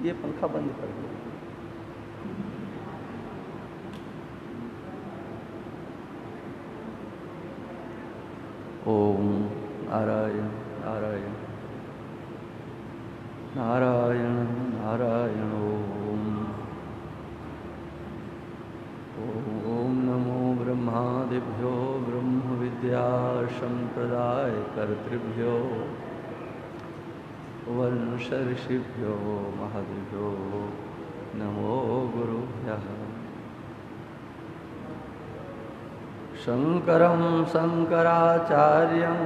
ये पंखा बंद कर दो। ओम नारायण नारायण नारायण नारायण। ओम नमो ब्रह्मादिभ्यो ब्रह्म विद्या संप्रदाय कर्तृभ्यो वंश ऋषिभ्यो महद्भ्यो नमो गुरुभ्यः। शंकरं शंकराचार्यं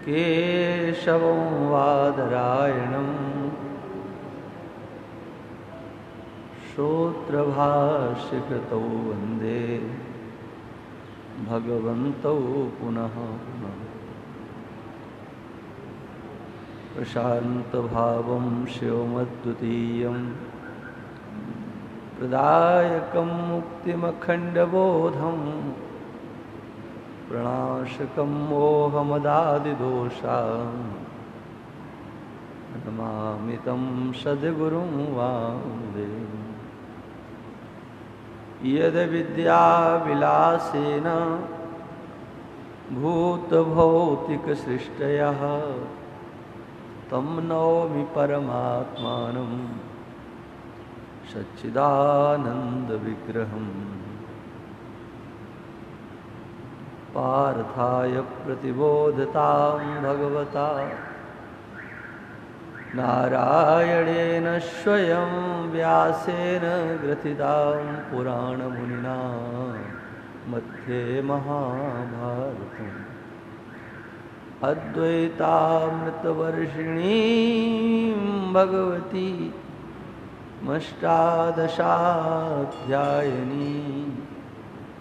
केशवं वादरायणं सूत्रभाष्यकृतौ वन्दे भगवन्तौ पुनः पुनः। प्रशान्तभावं शिवमद्वितीयं प्रदायकं मुक्तिमखण्डबोधं प्रणाशकं मोहमदादिदोषा नमामि तं सद्गुरुं वासुदेवम्। यद्विद्याविलासेन भूतभौतिकसृष्टयः तं नौमि परमात्मानं सच्चिदानन्दविग्रहम्। पार्थाय प्रतिबोधतां भगवता नारायणेन स्वयं व्यासेन ग्रथितां पुराणमुनिना मध्ये महाभारतम्। अद्वैतामृतवर्षिणीं भगवती मष्टादशाध्यायिनी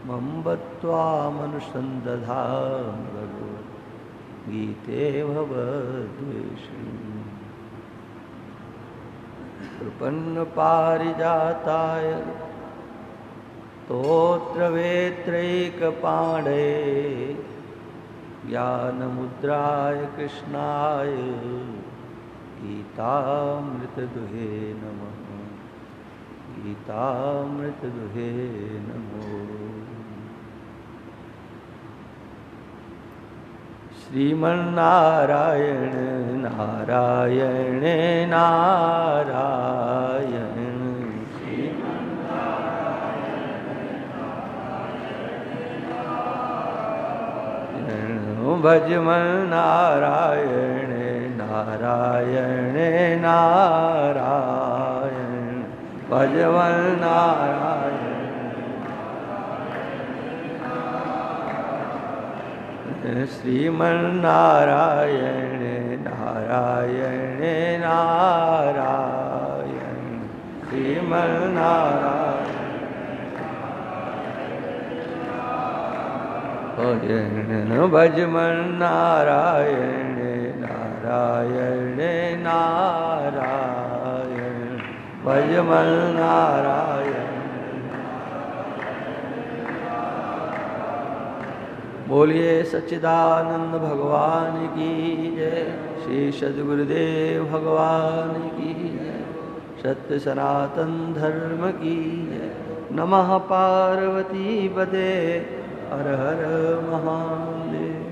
मम्बत्वामनुसन्दधां भगवद्गीते भवद्वेषिणी। प्रपन्नपारिजाताय स्तोत्रवेत्रैकपाणये ज्ञानमुद्राय कृष्णाय गीतामृतदुहे नमः। गीतामृतदुहे नमो। श्रीमन्नारायण नारायण नारायण भजमन नारायण नारायण नारायण भजमन नारायण श्रीमन्नारायण नारायण नारायण श्रीमन्नारायण भजमन नारायण नारायण नारायण भजमन नारायण। बोलिए सच्चिदानंद भगवान की जय। श्री सद्गुरुदेव भगवान की जय। सत्य सनातन धर्म की जय। नमः पार्वती पते हर हर महादेव।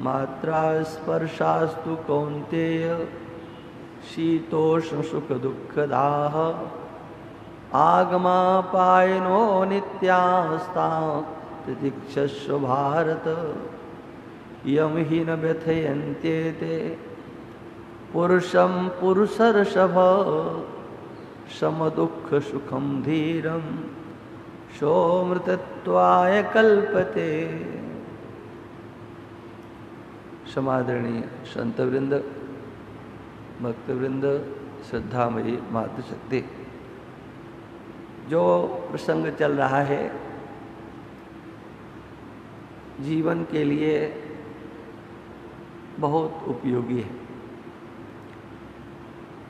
मात्रा स्पर्शास्तु कौन्तेय शीतोष्ण सुख दुःखदाः आगमापायनो नित्यास्तां तितिक्षस्व भारत। यं हि न व्यथयन्त्येते पुरुषं पुरुषर्षभ समदुःखसुखं धीरं सोऽमृतत्वाय कल्पते। समादरणीय संतवृंद भक्तवृंद श्रद्धामयी मातृशक्ति, जो प्रसंग चल रहा है जीवन के लिए बहुत उपयोगी है,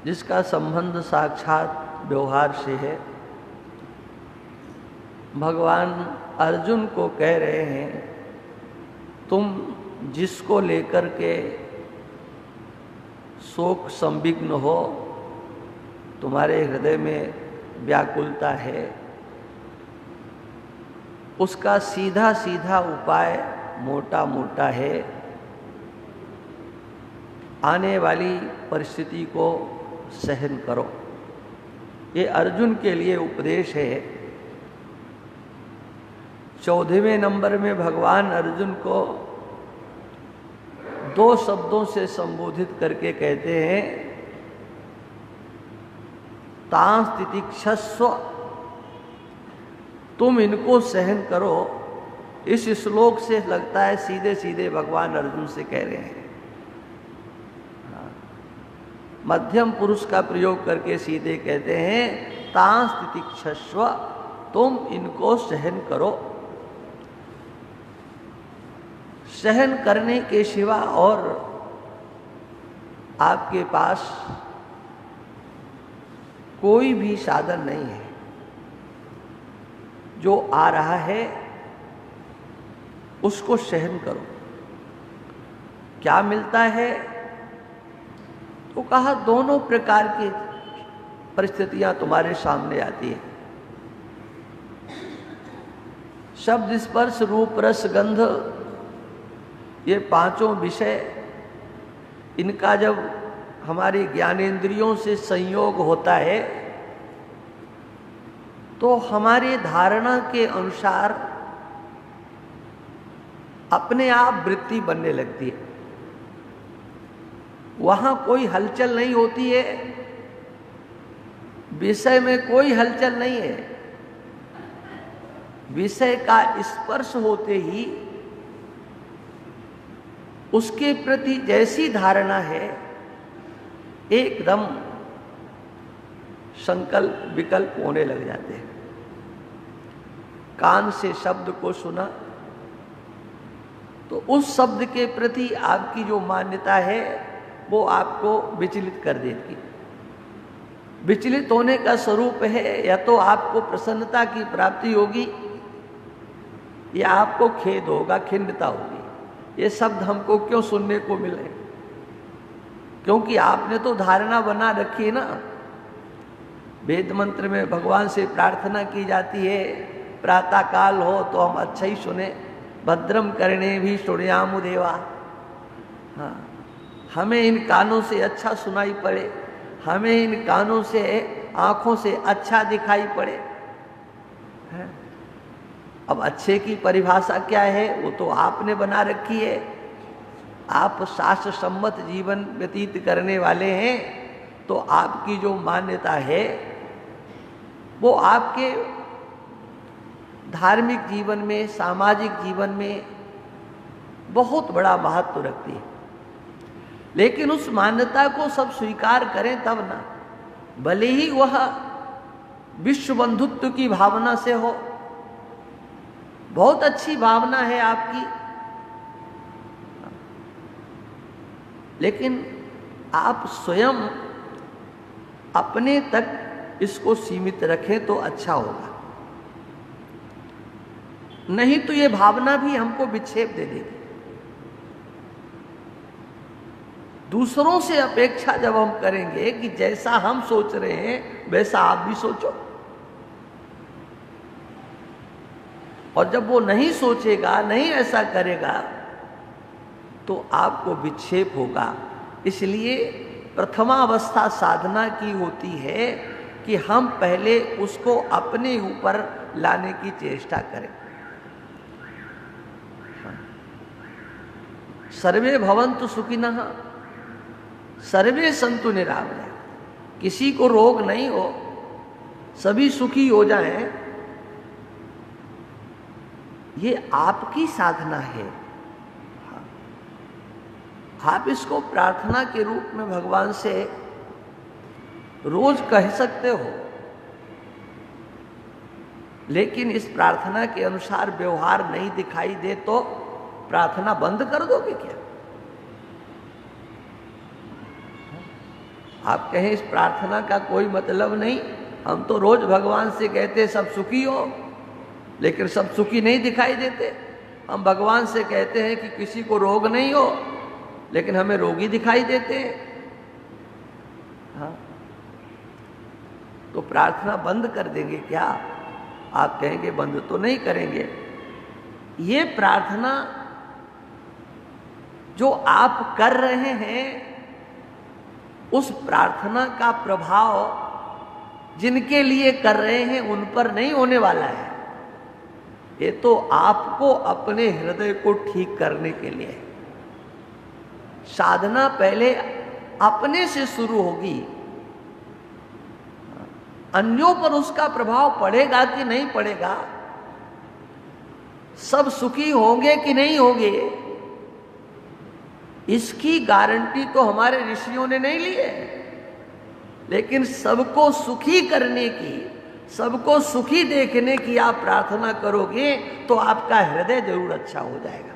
जिसका संबंध साक्षात व्यवहार से है। भगवान अर्जुन को कह रहे हैं, तुम जिसको लेकर के शोक संविघ्न हो, तुम्हारे हृदय में व्याकुलता है, उसका सीधा सीधा उपाय मोटा मोटा है, आने वाली परिस्थिति को सहन करो। ये अर्जुन के लिए उपदेश है। 14वें नंबर में भगवान अर्जुन को 2 शब्दों से संबोधित करके कहते हैं, तांस तितिक्षस्व, तुम इनको सहन करो। इस श्लोक से लगता है सीधे सीधे भगवान अर्जुन से कह रहे हैं। मध्यम पुरुष का प्रयोग करके सीधे कहते हैं, तांस तितिक्षस्व, तुम इनको सहन करो। सहन करने के सिवा और आपके पास कोई भी साधन नहीं है। जो आ रहा है उसको सहन करो। क्या मिलता है? तो कहा, दोनों प्रकार की परिस्थितियां तुम्हारे सामने आती है। शब्द, स्पर्श, रूप, रस, गंध, ये 5 विषय, इनका जब हमारे ज्ञानेंद्रियों से संयोग होता है तो हमारे धारणा के अनुसार अपने आप वृत्ति बनने लगती है। वहां कोई हलचल नहीं होती है, विषय में कोई हलचल नहीं है। विषय का स्पर्श होते ही उसके प्रति जैसी धारणा है, एकदम संकल्प विकल्प होने लग जाते हैं। कान से शब्द को सुना तो उस शब्द के प्रति आपकी जो मान्यता है वो आपको विचलित कर देती। विचलित होने का स्वरूप है या तो आपको प्रसन्नता की प्राप्ति होगी या आपको खेद होगा, खिन्नता होगी। ये शब्द हमको क्यों सुनने को मिले? क्योंकि आपने तो धारणा बना रखी है ना। वेद मंत्र में भगवान से प्रार्थना की जाती है, प्रातः काल हो तो हम अच्छा ही सुने, भद्रम करणे भी श्रुणयामु देवा। हाँ, हमें इन कानों से अच्छा सुनाई पड़े, हमें इन कानों से, आंखों से अच्छा दिखाई पड़े। है? अब अच्छे की परिभाषा क्या है वो तो आपने बना रखी है। आप शास्त्र सम्मत जीवन व्यतीत करने वाले हैं तो आपकी जो मान्यता है वो आपके धार्मिक जीवन में, सामाजिक जीवन में बहुत बड़ा महत्व रखती है। लेकिन उस मान्यता को सब स्वीकार करें तब ना, भले ही वह विश्व बंधुत्व की भावना से हो। बहुत अच्छी भावना है आपकी, लेकिन आप स्वयं अपने तक इसको सीमित रखें तो अच्छा होगा। नहीं तो ये भावना भी हमको विक्षेप दे देगी। दूसरों से अपेक्षा जब हम करेंगे कि जैसा हम सोच रहे हैं वैसा आप भी सोचो, और जब वो नहीं सोचेगा, नहीं ऐसा करेगा तो आपको विक्षेप होगा। इसलिए प्रथमावस्था साधना की होती है कि हम पहले उसको अपने ऊपर लाने की चेष्टा करें। सर्वे भवन्तु सुखिनः, सर्वे सन्तु निरामया। किसी को रोग नहीं हो, सभी सुखी हो जाएं, ये आपकी साधना है। आप इसको प्रार्थना के रूप में भगवान से रोज कह सकते हो, लेकिन इस प्रार्थना के अनुसार व्यवहार नहीं दिखाई दे तो प्रार्थना बंद कर दोगे क्या? आप कहें इस प्रार्थना का कोई मतलब नहीं, हम तो रोज भगवान से कहते सब सुखी हो, लेकिन सब सुखी नहीं दिखाई देते। हम भगवान से कहते हैं कि किसी को रोग नहीं हो, लेकिन हमें रोगी दिखाई देते हैं। तो प्रार्थना बंद कर देंगे क्या? आप कहेंगे बंद तो नहीं करेंगे। ये प्रार्थना जो आप कर रहे हैं, उस प्रार्थना का प्रभाव जिनके लिए कर रहे हैं उन पर नहीं होने वाला है। ये तो आपको अपने हृदय को ठीक करने के लिए है। साधना पहले अपने से शुरू होगी। अन्यों पर उसका प्रभाव पड़ेगा कि नहीं पड़ेगा, सब सुखी होंगे कि नहीं होंगे, इसकी गारंटी तो हमारे ऋषियों ने नहीं ली है। लेकिन सबको सुखी करने की, सबको सुखी देखने की आप प्रार्थना करोगे तो आपका हृदय जरूर अच्छा हो जाएगा।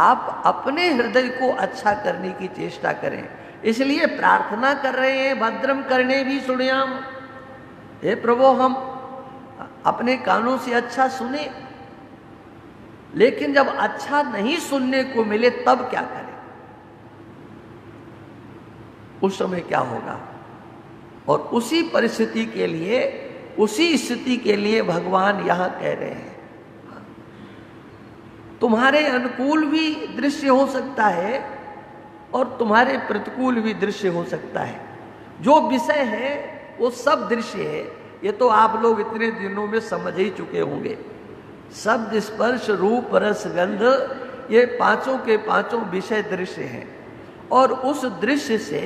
आप अपने हृदय को अच्छा करने की चेष्टा करें। इसलिए प्रार्थना कर रहे हैं, भद्रम करने भी सुनियाम, हे प्रभु हम अपने कानों से अच्छा सुने, लेकिन जब अच्छा नहीं सुनने को मिले तब क्या करें? उस समय क्या होगा? और उसी परिस्थिति के लिए, उसी स्थिति के लिए भगवान यहां कह रहे हैं, तुम्हारे अनुकूल भी दृश्य हो सकता है और तुम्हारे प्रतिकूल भी दृश्य हो सकता है। जो विषय है वो सब दृश्य है। ये तो आप लोग इतने दिनों में समझ ही चुके होंगे। शब्द, स्पर्श, रूप, रस, गंध, ये पांचों के पांचों विषय दृश्य हैं। और उस दृश्य से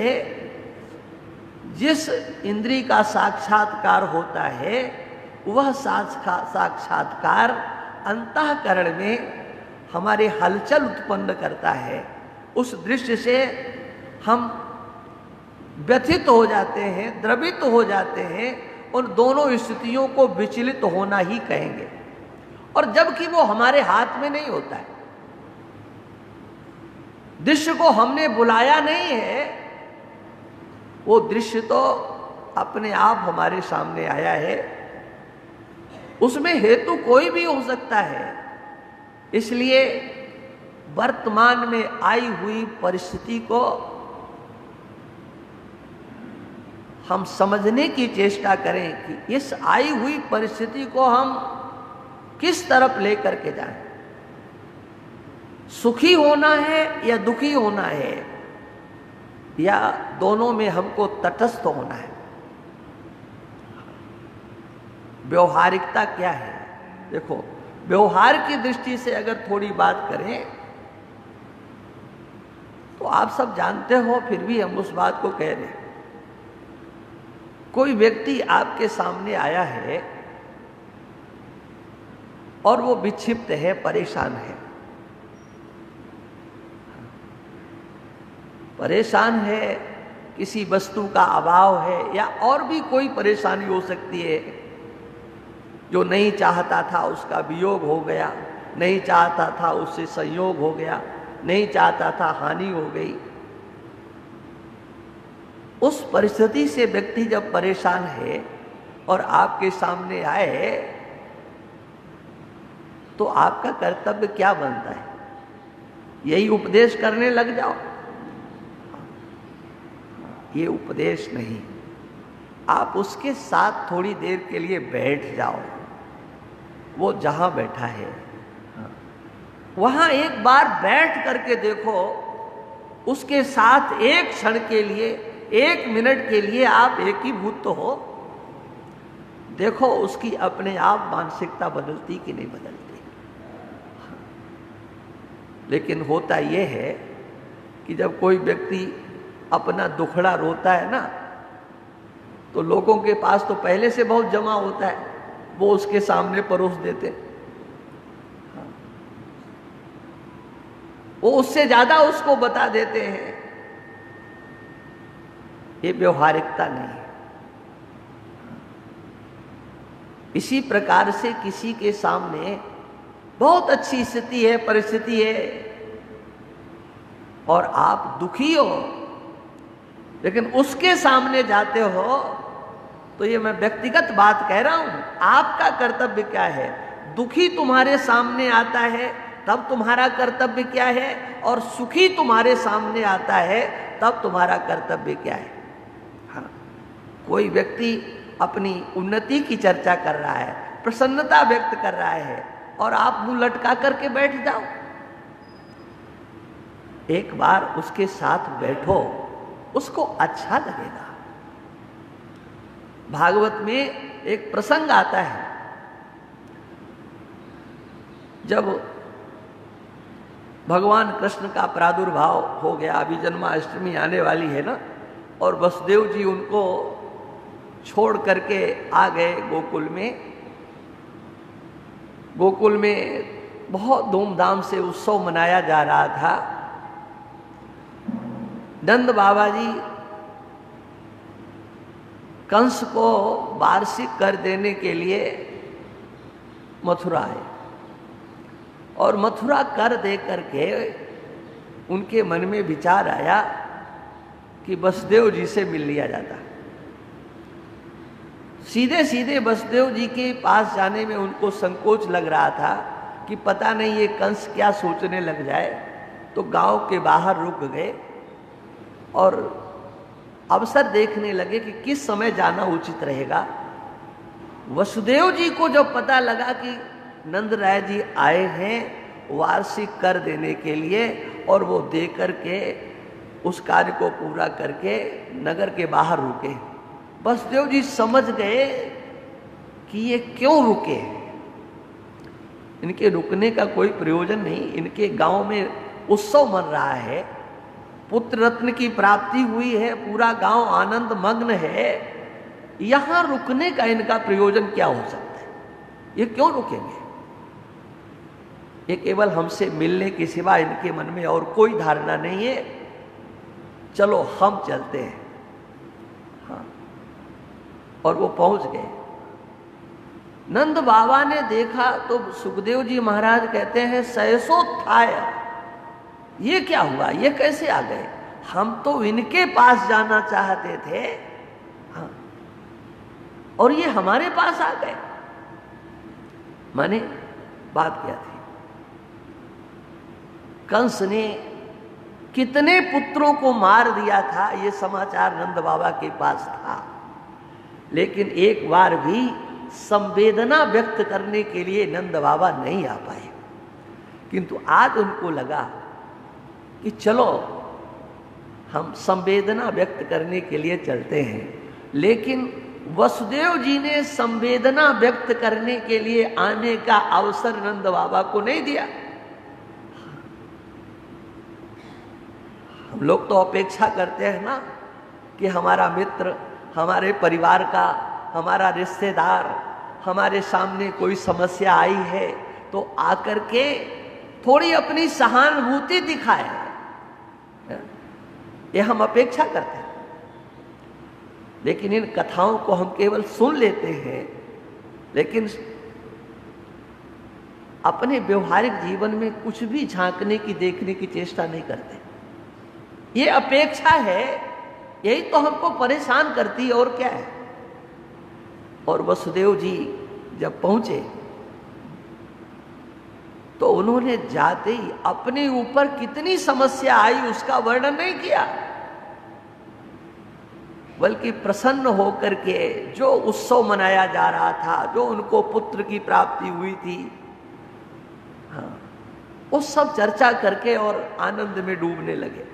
जिस इंद्रिय का साक्षात्कार होता है, वह साक्षात्कार अंतःकरण में हमारे हलचल उत्पन्न करता है। उस दृश्य से हम व्यथित हो जाते हैं, द्रवित हो जाते हैं। उन दोनों स्थितियों को विचलित होना ही कहेंगे। और जबकि वो हमारे हाथ में नहीं होता है, दृश्य को हमने बुलाया नहीं है, वो दृश्य तो अपने आप हमारे सामने आया है। उसमें हेतु कोई भी हो सकता है। इसलिए वर्तमान में आई हुई परिस्थिति को हम समझने की चेष्टा करें कि इस आई हुई परिस्थिति को हम किस तरफ लेकर के जाएं। सुखी होना है या दुखी होना है, या दोनों में हमको तटस्थ होना है? व्यवहारिकता क्या है? देखो, व्यवहार की दृष्टि से अगर थोड़ी बात करें तो आप सब जानते हो, फिर भी हम उस बात को कह रहे हैं। कोई व्यक्ति आपके सामने आया है और वो विक्षिप्त है, परेशान है, परेशान है, किसी वस्तु का अभाव है या और भी कोई परेशानी हो सकती है। जो नहीं चाहता था उसका वियोग हो गया, नहीं चाहता था उससे संयोग हो गया, नहीं चाहता था हानि हो गई। उस परिस्थिति से व्यक्ति जब परेशान है और आपके सामने आए तो आपका कर्तव्य क्या बनता है? यही उपदेश करने लग जाओ? ये उपदेश नहीं। आप उसके साथ थोड़ी देर के लिए बैठ जाओ। वो जहां बैठा है वहां एक बार बैठ करके देखो, उसके साथ एक क्षण के लिए, एक मिनट के लिए आप एकीभूत तो हो। देखो उसकी अपने आप मानसिकता बदलती कि नहीं बदलती। लेकिन होता यह है कि जब कोई व्यक्ति अपना दुखड़ा रोता है ना, तो लोगों के पास तो पहले से बहुत जमा होता है, वो उसके सामने परोस देते, वो उससे ज्यादा उसको बता देते हैं। ये व्यवहारिकता नहीं है। इसी प्रकार से किसी के सामने बहुत अच्छी स्थिति है, परिस्थिति है, और आप दुखी हो, लेकिन उसके सामने जाते हो, तो ये मैं व्यक्तिगत बात कह रहा हूं। आपका कर्तव्य क्या है? दुखी तुम्हारे सामने आता है तब तुम्हारा कर्तव्य क्या है, और सुखी तुम्हारे सामने आता है तब तुम्हारा कर्तव्य क्या है? हाँ, कोई व्यक्ति अपनी उन्नति की चर्चा कर रहा है, प्रसन्नता व्यक्त कर रहा है, और आप मुंह लटका करके बैठ जाओ। एक बार उसके साथ बैठो, उसको अच्छा लगेगा। भागवत में एक प्रसंग आता है, जब भगवान कृष्ण का प्रादुर्भाव हो गया, अभी जन्माष्टमी आने वाली है ना, और वसुदेव जी उनको छोड़ करके आ गए गोकुल में। गोकुल में बहुत धूमधाम से उत्सव मनाया जा रहा था। नंद बाबा जी कंस को वार्षिक कर देने के लिए मथुरा आए, और मथुरा कर दे करके उनके मन में विचार आया कि वसुदेव जी से मिल लिया जाता। सीधे सीधे वसुदेव जी के पास जाने में उनको संकोच लग रहा था कि पता नहीं ये कंस क्या सोचने लग जाए, तो गांव के बाहर रुक गए और अवसर देखने लगे कि किस समय जाना उचित रहेगा। वसुदेव जी को जब पता लगा कि नंद राय जी आए हैं वार्षिक कर देने के लिए, और वो दे करके उस कार्य को पूरा करके नगर के बाहर रुके, वसुदेव जी समझ गए कि ये क्यों रुके, इनके रुकने का कोई प्रयोजन नहीं। इनके गांव में उत्सव मन रहा है, पुत्र रत्न की प्राप्ति हुई है, पूरा गांव आनंद मग्न है, यहां रुकने का इनका प्रयोजन क्या हो सकता है? ये क्यों रुकेंगे? ये केवल हमसे मिलने के सिवा इनके मन में और कोई धारणा नहीं है। चलो हम चलते हैं। हाँ, और वो पहुंच गए। नंद बाबा ने देखा तो सुखदेव जी महाराज कहते हैं, सहसोत्थाय, ये क्या हुआ, ये कैसे आ गए? हम तो इनके पास जाना चाहते थे, हाँ, और ये हमारे पास आ गए। माने बात क्या थी? कंस ने कितने पुत्रों को मार दिया था, ये समाचार नंद बाबा के पास था, लेकिन एक बार भी संवेदना व्यक्त करने के लिए नंद बाबा नहीं आ पाए। किंतु आज उनको लगा कि चलो हम संवेदना व्यक्त करने के लिए चलते हैं। लेकिन वसुदेव जी ने संवेदना व्यक्त करने के लिए आने का अवसर नंद बाबा को नहीं दिया। हम लोग तो अपेक्षा करते हैं ना कि हमारा मित्र, हमारे परिवार का, हमारा रिश्तेदार हमारे सामने कोई समस्या आई है तो आकर के थोड़ी अपनी सहानुभूति दिखाए, ये हम अपेक्षा करते हैं। लेकिन इन कथाओं को हम केवल सुन लेते हैं, लेकिन अपने व्यवहारिक जीवन में कुछ भी झांकने की, देखने की चेष्टा नहीं करते। ये अपेक्षा है, यही तो हमको परेशान करती है, और क्या है। और वसुदेव जी जब पहुंचे तो उन्होंने जाते ही अपने ऊपर कितनी समस्या आई उसका वर्णन नहीं किया, बल्कि प्रसन्न होकर के जो उत्सव मनाया जा रहा था, जो उनको पुत्र की प्राप्ति हुई थी, हाँ, वो सब चर्चा करके और आनंद में डूबने लगे।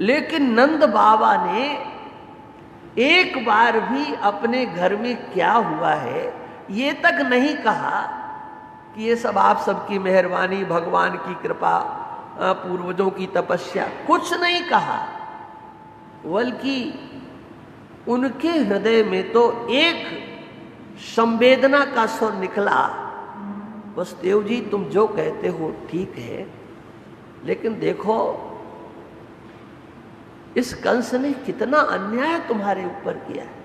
लेकिन नंद बाबा ने एक बार भी अपने घर में क्या हुआ है ये तक नहीं कहा कि ये सब आप सबकी मेहरबानी, भगवान की कृपा, पूर्वजों की तपस्या, कुछ नहीं कहा। बल्कि उनके हृदय में तो एक संवेदना का स्वर निकला, वसुदेव जी तुम जो कहते हो ठीक है, लेकिन देखो इस कंस ने कितना अन्याय तुम्हारे ऊपर किया है।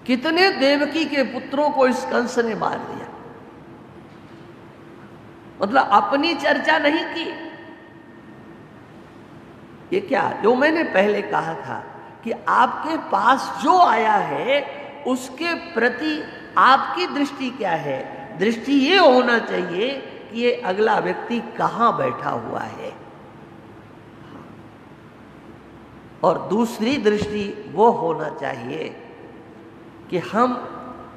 कितने देवकी के पुत्रों को इस कंस ने मार दिया। मतलब अपनी चर्चा नहीं की। ये क्या, जो मैंने पहले कहा था कि आपके पास जो आया है उसके प्रति आपकी दृष्टि क्या है? दृष्टि ये होना चाहिए कि ये अगला व्यक्ति कहां बैठा हुआ है। और दूसरी दृष्टि वो होना चाहिए कि हम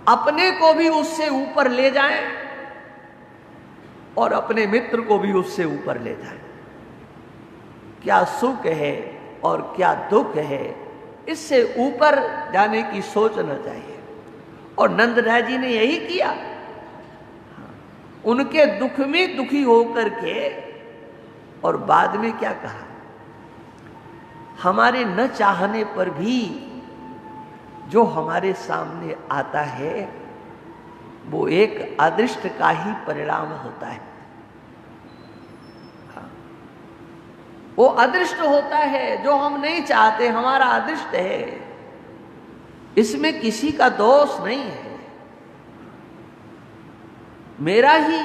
अपने को भी उससे ऊपर ले जाएं और अपने मित्र को भी उससे ऊपर ले जाएं। क्या सुख है और क्या दुख है, इससे ऊपर जाने की सोचना चाहिए। और नंद राय जी ने यही किया। उनके दुख में दुखी होकर के, और बाद में क्या कहा, हमारे न चाहने पर भी जो हमारे सामने आता है वो एक अदृष्ट का ही परिणाम होता है। वो अदृष्ट होता है, जो हम नहीं चाहते, हमारा अदृष्ट है। इसमें किसी का दोष नहीं है। मेरा ही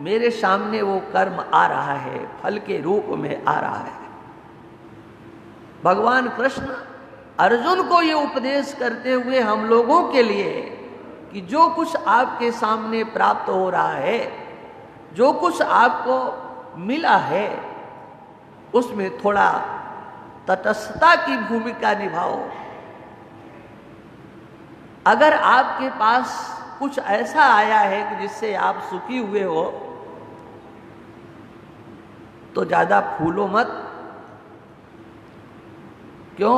मेरे सामने वो कर्म आ रहा है, फल के रूप में आ रहा है। भगवान कृष्ण अर्जुन को ये उपदेश करते हुए हम लोगों के लिए कि जो कुछ आपके सामने प्राप्त हो रहा है, जो कुछ आपको मिला है, उसमें थोड़ा तटस्थता की भूमिका निभाओ। अगर आपके पास कुछ ऐसा आया है कि जिससे आप सुखी हुए हो, तो ज्यादा फूलो मत। क्यों?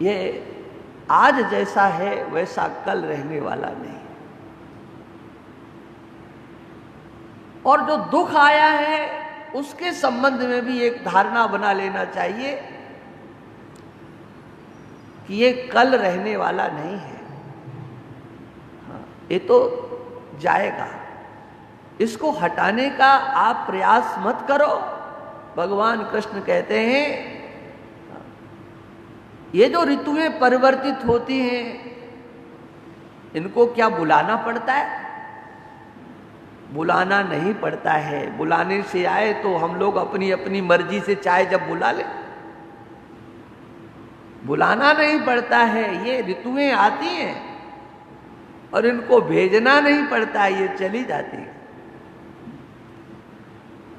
ये आज जैसा है वैसा कल रहने वाला नहीं। और जो दुख आया है उसके संबंध में भी एक धारणा बना लेना चाहिए कि ये कल रहने वाला नहीं है। हाँ, ये तो जाएगा। इसको हटाने का आप प्रयास मत करो। भगवान कृष्ण कहते हैं ये जो ऋतुएं परिवर्तित होती हैं, इनको क्या बुलाना पड़ता है? बुलाना नहीं पड़ता है। बुलाने से आए तो हम लोग अपनी अपनी मर्जी से चाहे जब बुला ले। बुलाना नहीं पड़ता है। ये ऋतुएं आती हैं और इनको भेजना नहीं पड़ता है, ये चली जाती है।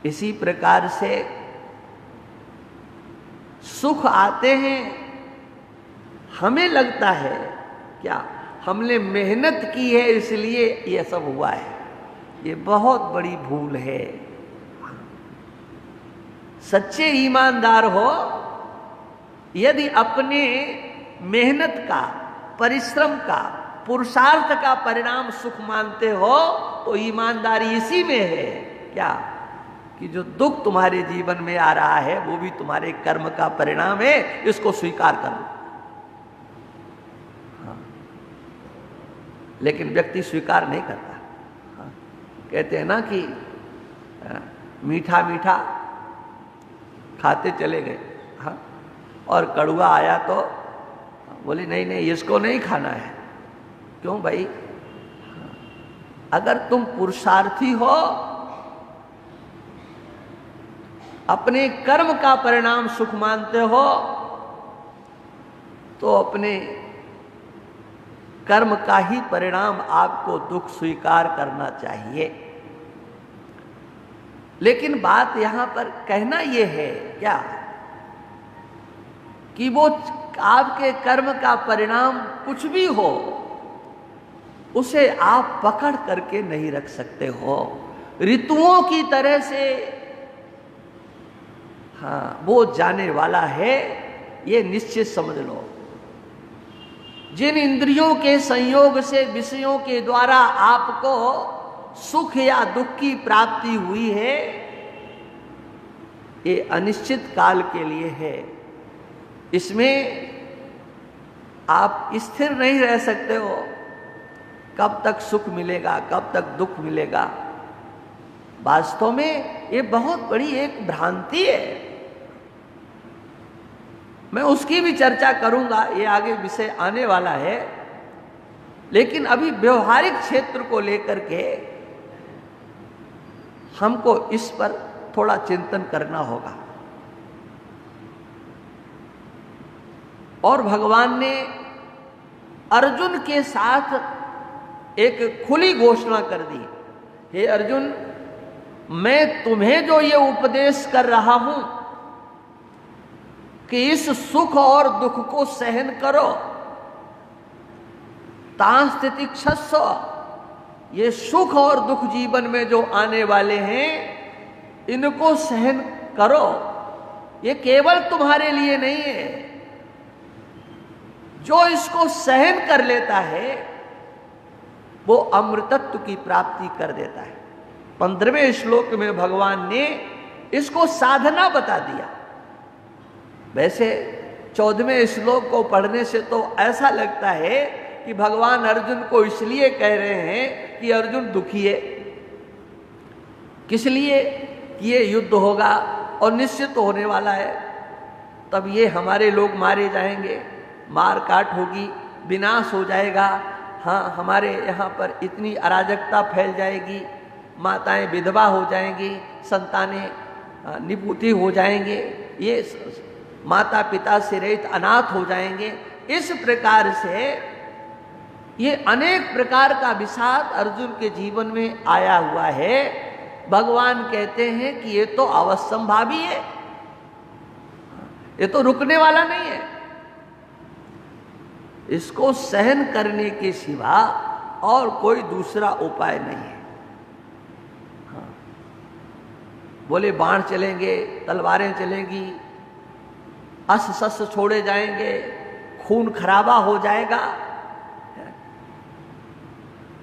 इसी प्रकार से सुख आते हैं, हमें लगता है क्या हमने मेहनत की है इसलिए यह सब हुआ है। ये बहुत बड़ी भूल है। सच्चे ईमानदार हो, यदि अपने मेहनत का, परिश्रम का, पुरुषार्थ का परिणाम सुख मानते हो तो ईमानदारी इसी में है क्या कि जो दुख तुम्हारे जीवन में आ रहा है वो भी तुम्हारे कर्म का परिणाम है, इसको स्वीकार कर लो। हाँ। लेकिन व्यक्ति स्वीकार नहीं करता। हाँ। कहते हैं ना कि मीठा मीठा खाते चले गए, हाँ, और कड़वा आया तो बोले नहीं नहीं इसको नहीं खाना है। क्यों भाई? हाँ। अगर तुम पुरुषार्थी हो, अपने कर्म का परिणाम सुख मानते हो, तो अपने कर्म का ही परिणाम आपको दुख स्वीकार करना चाहिए। लेकिन बात यहां पर कहना यह है क्या कि वो आपके कर्म का परिणाम कुछ भी हो, उसे आप पकड़ करके नहीं रख सकते हो। ऋतुओं की तरह से हाँ वो जाने वाला है, ये निश्चित समझ लो। जिन इंद्रियों के संयोग से विषयों के द्वारा आपको सुख या दुख की प्राप्ति हुई है, ये अनिश्चित काल के लिए है। इसमें आप स्थिर नहीं रह सकते हो। कब तक सुख मिलेगा, कब तक दुख मिलेगा। वास्तव में ये बहुत बड़ी एक भ्रांति है। मैं उसकी भी चर्चा करूंगा, ये आगे विषय आने वाला है। लेकिन अभी व्यवहारिक क्षेत्र को लेकर के हमको इस पर थोड़ा चिंतन करना होगा। और भगवान ने अर्जुन के साथ एक खुली घोषणा कर दी, हे अर्जुन, मैं तुम्हें जो ये उपदेश कर रहा हूं कि इस सुख और दुख को सहन करो। तांस्तितिक्षस्व, ये सुख और दुख जीवन में जो आने वाले हैं इनको सहन करो। ये केवल तुम्हारे लिए नहीं है, जो इसको सहन कर लेता है वो अमृतत्व की प्राप्ति कर देता है। 15वें श्लोक में भगवान ने इसको साधना बता दिया। वैसे 14वें श्लोक को पढ़ने से तो ऐसा लगता है कि भगवान अर्जुन को इसलिए कह रहे हैं कि अर्जुन दुखी है। किस लिए? कि ये युद्ध होगा और निश्चित होने वाला है, तब ये हमारे लोग मारे जाएंगे, मार काट होगी, विनाश हो जाएगा। हाँ, हमारे यहाँ पर इतनी अराजकता फैल जाएगी, माताएं विधवा हो जाएंगी, संतानें निपुती हो जाएंगे, ये माता पिता से रहित अनाथ हो जाएंगे। इस प्रकार से ये अनेक प्रकार का विषाद अर्जुन के जीवन में आया हुआ है। भगवान कहते हैं कि ये तो अवश्यंभावी है, ये तो रुकने वाला नहीं है। इसको सहन करने के सिवा और कोई दूसरा उपाय नहीं है। हाँ। बोले बाण चलेंगे, तलवारें चलेंगी, अस्त्र शस्त्र छोड़े जाएंगे, खून खराबा हो जाएगा,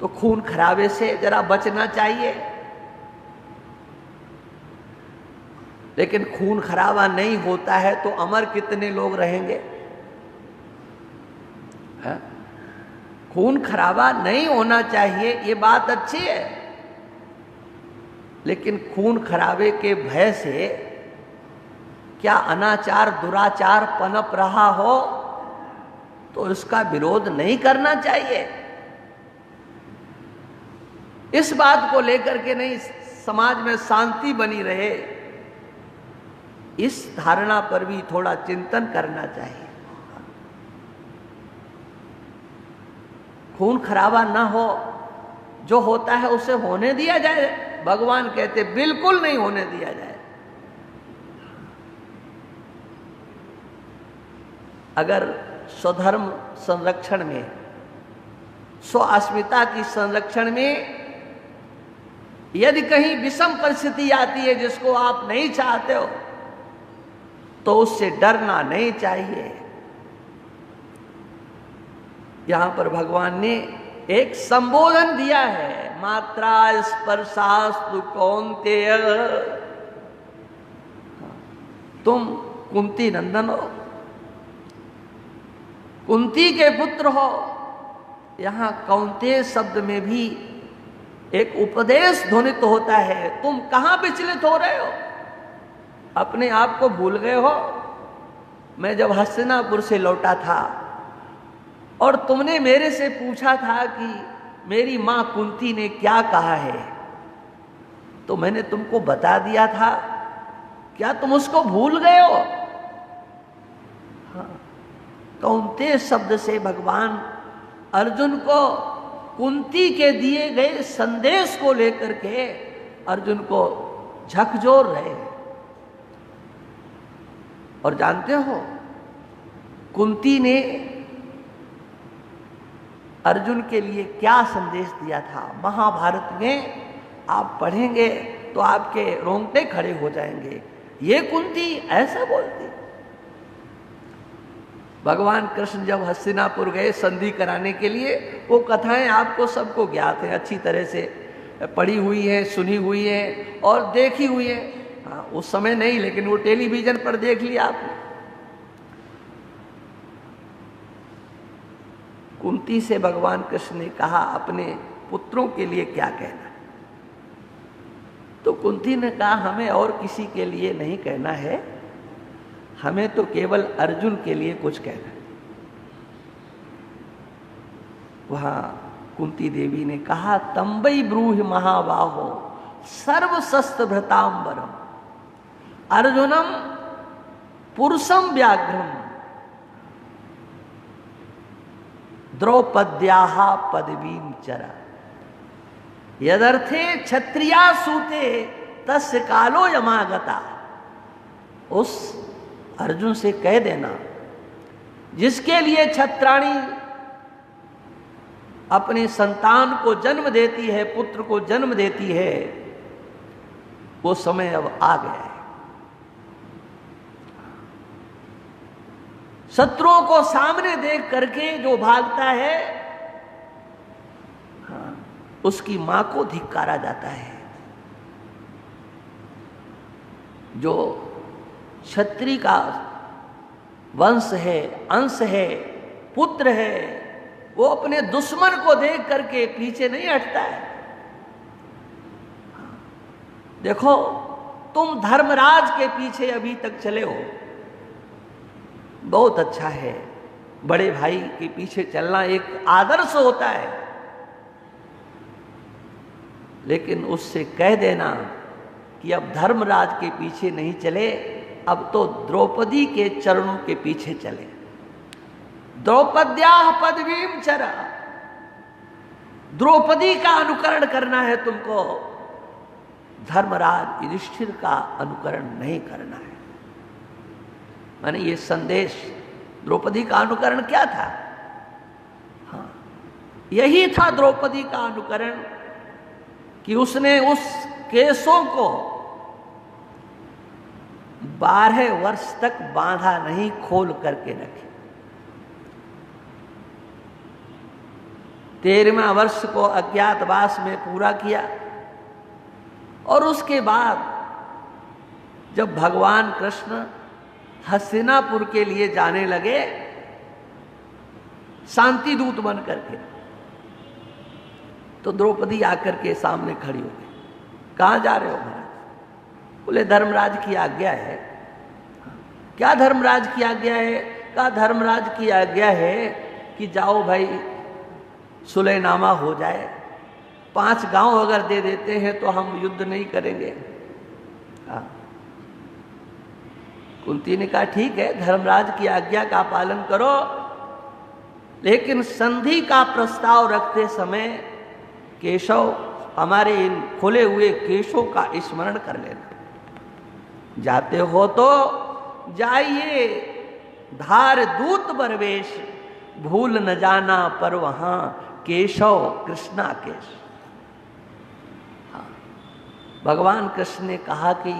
तो खून खराबे से जरा बचना चाहिए। लेकिन खून खराबा नहीं होता है तो अमर कितने लोग रहेंगे? है? खून खराबा नहीं होना चाहिए, ये बात अच्छी है, लेकिन खून खराबे के भय से क्या अनाचार दुराचार पनप रहा हो तो इसका विरोध नहीं करना चाहिए। इस बात को लेकर के नहीं समाज में शांति बनी रहे, इस धारणा पर भी थोड़ा चिंतन करना चाहिए। खून खराबा ना हो, जो होता है उसे होने दिया जाए। भगवान कहते बिल्कुल नहीं होने दिया जाए। अगर स्वधर्म संरक्षण में, स्व अस्मिता की संरक्षण में यदि कहीं विषम परिस्थिति आती है जिसको आप नहीं चाहते हो, तो उससे डरना नहीं चाहिए। यहां पर भगवान ने एक संबोधन दिया है, मात्रा स्पर्शास्तु कौन्तेय, तुम कुंती नंदन हो, कुंती के पुत्र हो। यहां कौन्तेय शब्द में भी एक उपदेश ध्वनित होता है। तुम कहां विचलित हो रहे हो? अपने आप को भूल गए हो? मैं जब हस्तिनापुर से लौटा था और तुमने मेरे से पूछा था कि मेरी मां कुंती ने क्या कहा है, तो मैंने तुमको बता दिया था। क्या तुम उसको भूल गए हो? हाँ। कौन्तेय शब्द से भगवान अर्जुन को कुंती के दिए गए संदेश को लेकर के अर्जुन को झकझोर रहे हैं। और जानते हो, कुंती ने अर्जुन के लिए क्या संदेश दिया था? महाभारत में आप पढ़ेंगे तो आपके रोंगटे खड़े हो जाएंगे। ये कुंती ऐसा बोलती। भगवान कृष्ण जब हस्तिनापुर गए संधि कराने के लिए, वो कथाएं आपको सबको ज्ञात है, अच्छी तरह से पढ़ी हुई है, सुनी हुई है और देखी हुई है। हाँ, उस समय नहीं, लेकिन वो टेलीविजन पर देख लिया आपने। कुंती से भगवान कृष्ण ने कहा अपने पुत्रों के लिए क्या कहना, तो कुंती ने कहा हमें और किसी के लिए नहीं कहना है, हमें तो केवल अर्जुन के लिए कुछ कहना है। वहां कुंती देवी ने कहा तंबई ब्रूहि महाबाहो सर्वशस्त्र भृतांबरम अर्जुनम पुरुषम व्याघ्रम द्रौपद्याः पदवीं चरा यदर्थे क्षत्रिया सूते तस्य कालो यमागता। उस अर्जुन से कह देना, जिसके लिए छत्राणी अपने संतान को जन्म देती है, पुत्र को जन्म देती है, वो समय अब आ गया है। शत्रुओं को सामने देख करके जो भागता है, उसकी मां को धिक्कारा जाता है। जो क्षत्रिय का वंश है, अंश है, पुत्र है, वो अपने दुश्मन को देख करके पीछे नहीं हटता है। देखो, तुम धर्मराज के पीछे अभी तक चले हो, बहुत अच्छा है। बड़े भाई के पीछे चलना एक आदर्श होता है, लेकिन उससे कह देना कि अब धर्मराज के पीछे नहीं चले, अब तो द्रौपदी के चरणों के पीछे चले। द्रौपद्याः पदवीं चरा, द्रौपदी का अनुकरण करना है तुमको, धर्मराज युधिष्ठिर का अनुकरण नहीं करना है। माने ये संदेश, द्रौपदी का अनुकरण क्या था? हाँ, यही था द्रौपदी का अनुकरण कि उसने उस केशों को 12 वर्ष तक बांधा नहीं, खोल करके रखे। 13वां वर्ष को अज्ञातवास में पूरा किया, और उसके बाद जब भगवान कृष्ण हस्तिनापुर के लिए जाने लगे शांति दूत बन करके, तो द्रौपदी आकर के सामने खड़ी हो गई। कहाँ जा रहे हो महाराज? बोले धर्मराज की आज्ञा है। क्या धर्मराज की आज्ञा है? कहा धर्मराज की आज्ञा है कि जाओ भाई, सुलहनामा हो जाए, 5 गांव अगर दे देते हैं तो हम युद्ध नहीं करेंगे। कुंती ने कहा ठीक है, धर्मराज की आज्ञा का पालन करो, लेकिन संधि का प्रस्ताव रखते समय केशव, हमारे इन खुले हुए केशों का स्मरण कर लेना। जाते हो तो जाइए धार दूत बरवेश, भूल न जाना पर वहां केशव कृष्णा केश। हाँ, भगवान कृष्ण ने कहा कि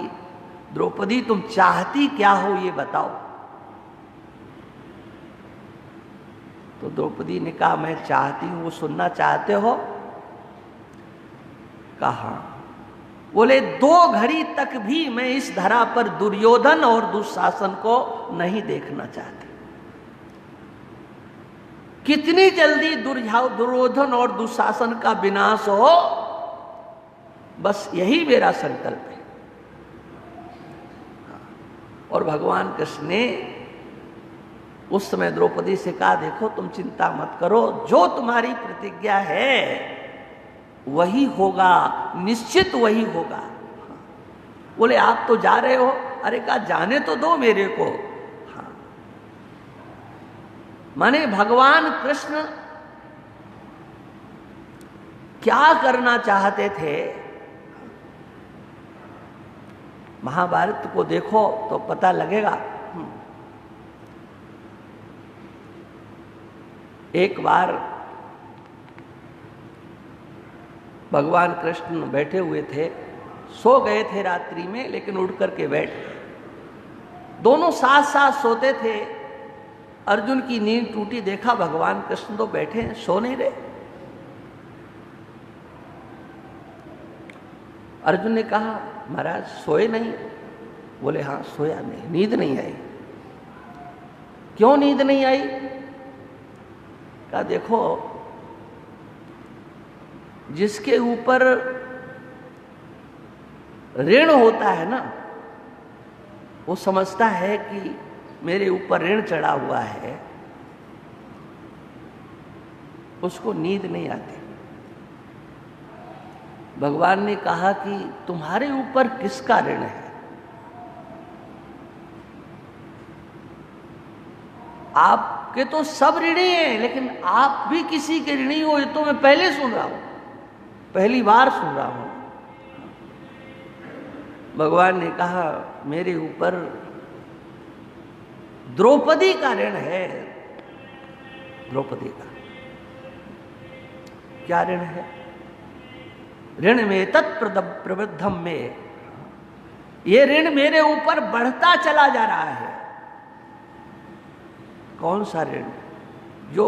द्रौपदी तुम चाहती क्या हो ये बताओ। तो द्रौपदी ने कहा मैं चाहती हूं, वो सुनना चाहते हो? कहा, बोले 2 घड़ी तक भी मैं इस धरा पर दुर्योधन और दुशासन को नहीं देखना चाहती। कितनी जल्दी दुर्योधन और दुशासन का विनाश हो, बस यही मेरा संकल्प है। और भगवान कृष्ण ने उस समय द्रौपदी से कहा देखो तुम चिंता मत करो, जो तुम्हारी प्रतिज्ञा है वही होगा, निश्चित वही होगा। बोले आप तो जा रहे हो? अरे कहा जाने तो दो मेरे को। हाँ, माने भगवान कृष्ण क्या करना चाहते थे? महाभारत को देखो तो पता लगेगा। एक बार भगवान कृष्ण बैठे हुए थे, सो गए थे रात्रि में, लेकिन उठ करके बैठ गए। दोनों साथ साथ सोते थे। अर्जुन की नींद टूटी, देखा भगवान कृष्ण तो बैठे हैं, सो नहीं रहे। अर्जुन ने कहा महाराज सोए नहीं? बोले हाँ सोया नहीं, नींद नहीं आई। क्यों नींद नहीं आई? कहा देखो, जिसके ऊपर ऋण होता है ना, वो समझता है कि मेरे ऊपर ऋण चढ़ा हुआ है, उसको नींद नहीं आती। भगवान ने कहा कि तुम्हारे ऊपर किसका ऋण है? आपके तो सब ऋणी हैं, लेकिन आप भी किसी के ऋणी हो, ये तो मैं पहले सुन रहा हूं, पहली बार सुन रहा हूं। भगवान ने कहा मेरे ऊपर द्रौपदी का ऋण है। द्रौपदी का क्या ऋण है? ऋण में तत्प्रवृद्धम में, ये ऋण मेरे ऊपर बढ़ता चला जा रहा है। कौन सा ऋण? जो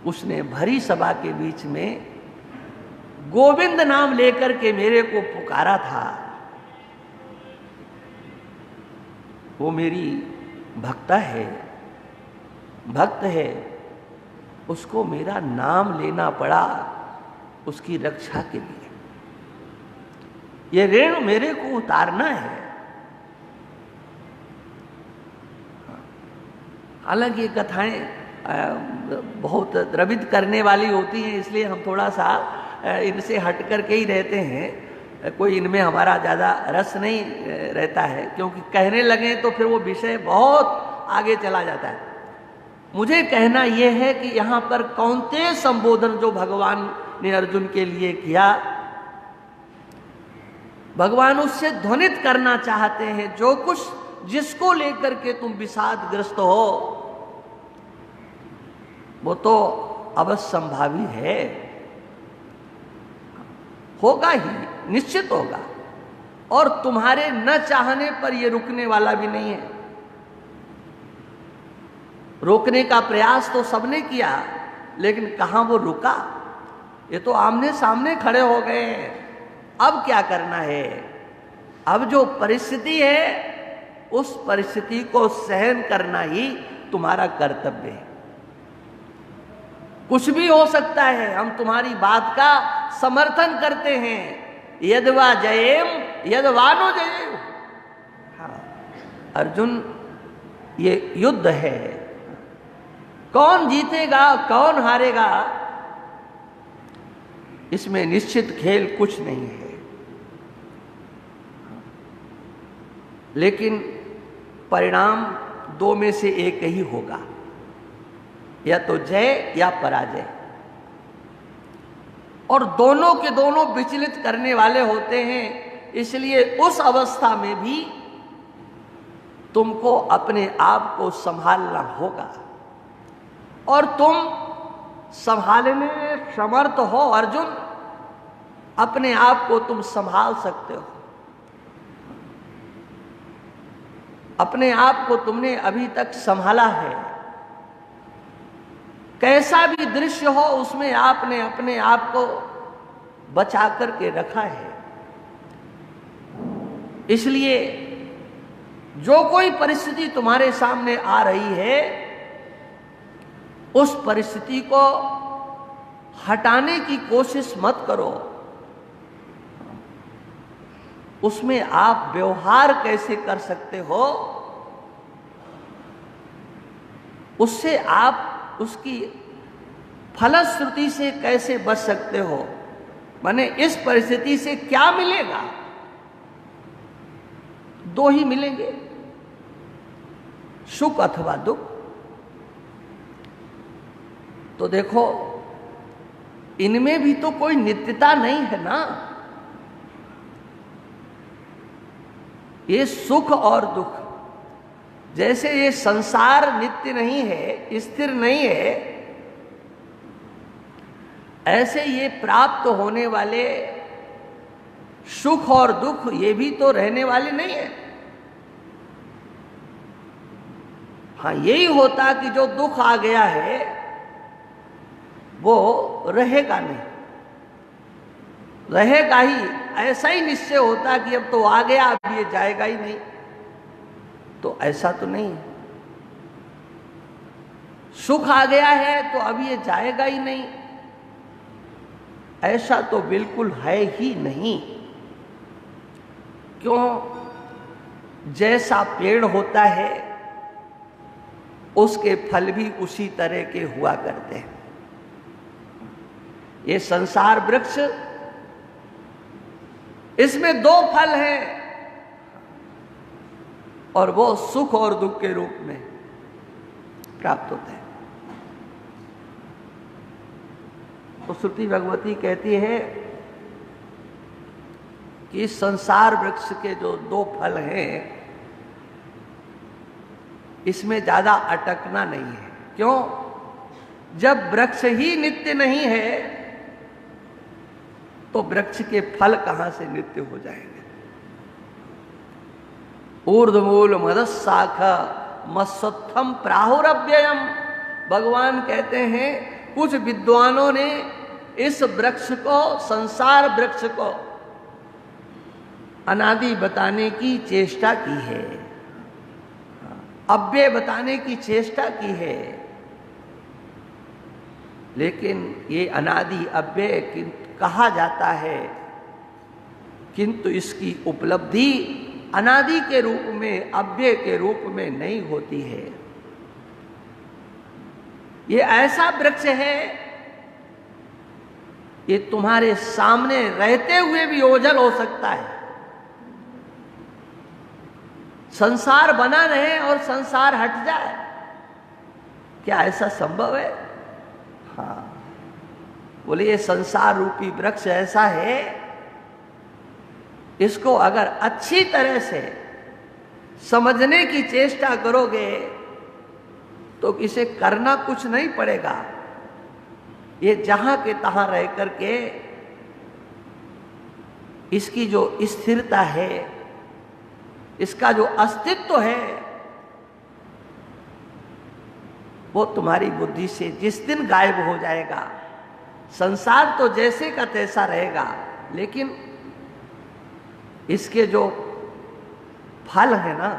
उसने भरी सभा के बीच में गोविंद नाम लेकर के मेरे को पुकारा था, वो मेरी भक्ता है, भक्त है, उसको मेरा नाम लेना पड़ा उसकी रक्षा के लिए। ये ऋण मेरे को उतारना है। हालांकि ये कथाएं बहुत द्रवित करने वाली होती हैं, इसलिए हम थोड़ा सा इनसे हट करके ही रहते हैं। कोई इनमें हमारा ज़्यादा रस नहीं रहता है, क्योंकि कहने लगे तो फिर वो विषय बहुत आगे चला जाता है। मुझे कहना यह है कि यहाँ पर कौन्तेय संबोधन जो भगवान ने अर्जुन के लिए किया, भगवान उससे ध्वनित करना चाहते हैं जो कुछ जिसको लेकर के तुम विषादग्रस्त हो वो तो अवश्यंभावी है, होगा ही, निश्चित होगा, और तुम्हारे न चाहने पर यह रुकने वाला भी नहीं है। रोकने का प्रयास तो सबने किया, लेकिन कहां वो रुका? ये तो आमने सामने खड़े हो गए हैं। अब क्या करना है? अब जो परिस्थिति है उस परिस्थिति को सहन करना ही तुम्हारा कर्तव्य है। कुछ भी हो सकता है, हम तुम्हारी बात का समर्थन करते हैं। यदवा जयेम यदवानो जयेम। हाँ अर्जुन, ये युद्ध है, कौन जीतेगा कौन हारेगा इसमें निश्चित खेल कुछ नहीं है। लेकिन परिणाम दो में से एक ही होगा, या तो जय या पराजय, और दोनों के दोनों विचलित करने वाले होते हैं। इसलिए उस अवस्था में भी तुमको अपने आप को संभालना होगा, और तुम संभालने में समर्थ हो अर्जुन। अपने आप को तुम संभाल सकते हो, अपने आप को तुमने अभी तक संभाला है। कैसा भी दृश्य हो उसमें आपने अपने आप को बचा करके रखा है। इसलिए जो कोई परिस्थिति तुम्हारे सामने आ रही है, उस परिस्थिति को हटाने की कोशिश मत करो। उसमें आप व्यवहार कैसे कर सकते हो, उससे आप उसकी फलश्रुति से कैसे बच सकते हो, माने इस परिस्थिति से क्या मिलेगा? दो ही मिलेंगे, सुख अथवा दुख। तो देखो इनमें भी तो कोई नित्यता नहीं है ना। ये सुख और दुख, जैसे ये संसार नित्य नहीं है, स्थिर नहीं है, ऐसे ये प्राप्त होने वाले सुख और दुख ये भी तो रहने वाले नहीं है। हाँ यही होता कि जो दुख आ गया है वो रहेगा नहीं, रहेगा ही, ऐसा ही निश्चय होता कि अब तो आ गया, अब ये जाएगा ही नहीं। तो ऐसा तो नहीं है। सुख आ गया है तो अब ये जाएगा ही नहीं, ऐसा तो बिल्कुल है ही नहीं। क्यों? जैसा पेड़ होता है उसके फल भी उसी तरह के हुआ करते हैं। ये संसार वृक्ष, इसमें दो फल हैं, और वो सुख और दुख के रूप में प्राप्त होते हैं। तो श्रुति भगवती कहती है कि संसार वृक्ष के जो दो फल हैं इसमें ज्यादा अटकना नहीं है। क्यों? जब वृक्ष ही नित्य नहीं है तो वृक्ष के फल कहां से नित्य हो जाएंगे? ऊर्ध्वमूल मदशाखा मत्सत्थम प्राहुरव्ययम। भगवान कहते हैं कुछ विद्वानों ने इस वृक्ष को, संसार वृक्ष को अनादि बताने की चेष्टा की है, अव्यय बताने की चेष्टा की है, लेकिन ये अनादि अव्यय कहा जाता है, किंतु इसकी उपलब्धि अनादि के रूप में, अव्यय के रूप में नहीं होती है। ये ऐसा वृक्ष है, ये तुम्हारे सामने रहते हुए भी ओझल हो सकता है। संसार बना रहे और संसार हट जाए, क्या ऐसा संभव है? हाँ, बोले ये संसार रूपी वृक्ष ऐसा है, इसको अगर अच्छी तरह से समझने की चेष्टा करोगे तो इसे करना कुछ नहीं पड़ेगा। ये जहां के तहां रह करके इसकी जो स्थिरता है, इसका जो अस्तित्व है, वो तुम्हारी बुद्धि से जिस दिन गायब हो जाएगा, संसार तो जैसे का तैसा रहेगा, लेकिन इसके जो फल है ना,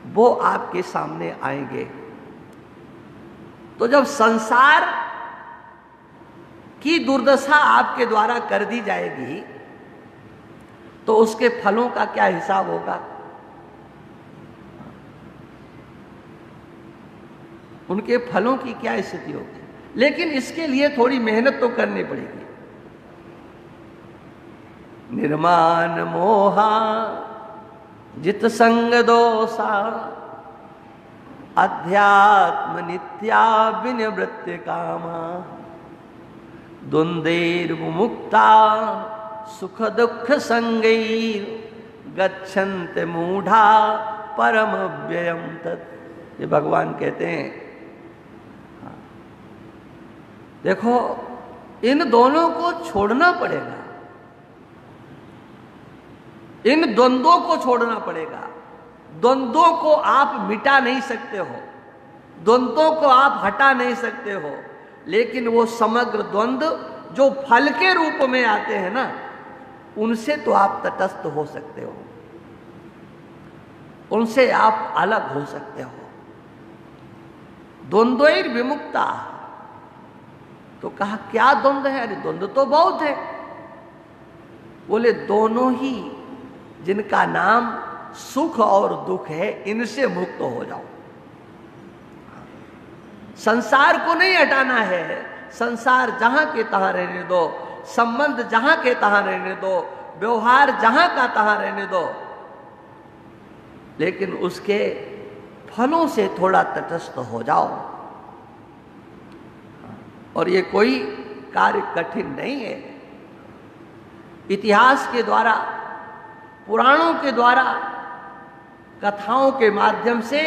वो आपके सामने आएंगे। तो जब संसार की दुर्दशा आपके द्वारा कर दी जाएगी तो उसके फलों का क्या हिसाब होगा? उनके फलों की क्या स्थिति होगी? लेकिन इसके लिए थोड़ी मेहनत तो करनी पड़ेगी। निर्माण मोहा जित संग दोषा अध्यात्म नित्या विनिवृत्ति कामा द्वंद्वैर मुक्ता सुख दुख संगैर गच्छन्त मूढ़ा परम व्ययम तत्। ये भगवान कहते हैं, देखो इन दोनों को छोड़ना पड़ेगा, इन द्वंद्वों को छोड़ना पड़ेगा। द्वंद्वों को आप मिटा नहीं सकते हो, द्वंद्वों को आप हटा नहीं सकते हो, लेकिन वो समग्र द्वंद्व जो फल के रूप में आते हैं ना, उनसे तो आप तटस्थ हो सकते हो, उनसे आप अलग हो सकते हो। द्वंद्वैर विमुक्ता, तो कहा क्या द्वंद्व है? अरे द्वंद्व तो बहुत है। बोले दोनों ही जिनका नाम सुख और दुख है, इनसे मुक्त हो जाओ। संसार को नहीं हटाना है, संसार जहां के तहां रहने दो, संबंध जहां के तहां रहने दो, व्यवहार जहां का तहां रहने दो, लेकिन उसके फलों से थोड़ा तटस्थ हो जाओ। और ये कोई कार्य कठिन नहीं है। इतिहास के द्वारा, पुराणों के द्वारा, कथाओं के माध्यम से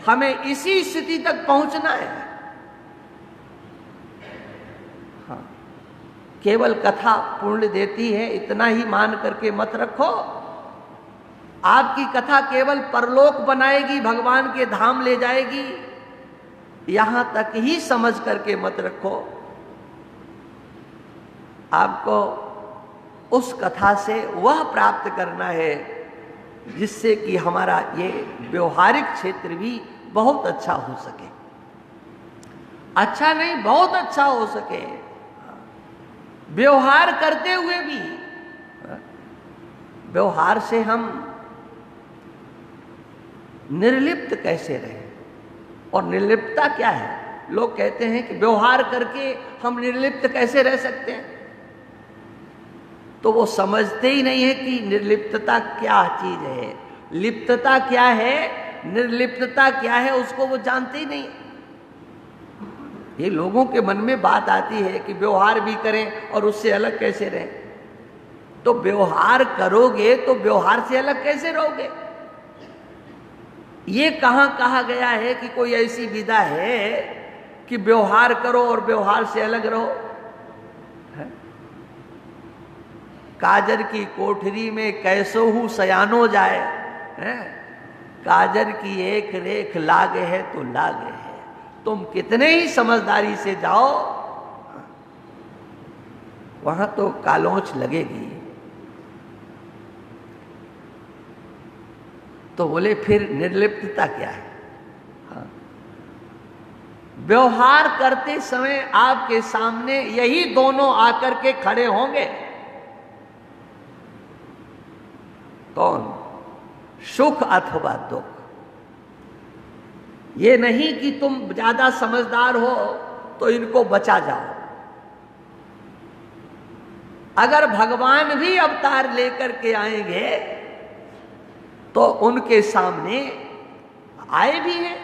हमें इसी स्थिति तक पहुंचना है। हाँ, केवल कथा पुण्य देती है इतना ही मान करके मत रखो। आपकी कथा केवल परलोक बनाएगी, भगवान के धाम ले जाएगी, यहां तक ही समझ करके मत रखो। आपको उस कथा से वह प्राप्त करना है जिससे कि हमारा ये व्यवहारिक क्षेत्र भी बहुत अच्छा हो सके। अच्छा नहीं, बहुत अच्छा हो सके। व्यवहार करते हुए भी, व्यवहार से हम निर्लिप्त कैसे रहें? और निर्लिप्तता क्या है? लोग कहते हैं कि व्यवहार करके हम निर्लिप्त कैसे रह सकते हैं, तो वो समझते ही नहीं है कि निर्लिप्तता क्या चीज है, लिप्तता क्या है, निर्लिप्तता क्या है, उसको वो जानते ही नहीं। ये लोगों के मन में बात आती है कि व्यवहार भी करें और उससे अलग कैसे रहें। तो व्यवहार करोगे तो व्यवहार से अलग कैसे रहोगे? ये कहाँ कहा गया है कि कोई ऐसी विधा है कि व्यवहार करो और व्यवहार से अलग रहो? काजर की कोठरी में कैसो हूं सयानो जाए, है? काजर की एक रेख लागे है तो लागे है। तुम कितने ही समझदारी से जाओ, वहां तो कालोच लगेगी। तो बोले फिर निर्लिप्तता क्या है? हाँ। व्यवहार करते समय आपके सामने यही दोनों आकर के खड़े होंगे। कौन? सुख अथवा दुख। ये नहीं कि तुम ज्यादा समझदार हो तो इनको बचा जाओ। अगर भगवान भी अवतार लेकर के आएंगे तो उनके सामने आए भी हैं,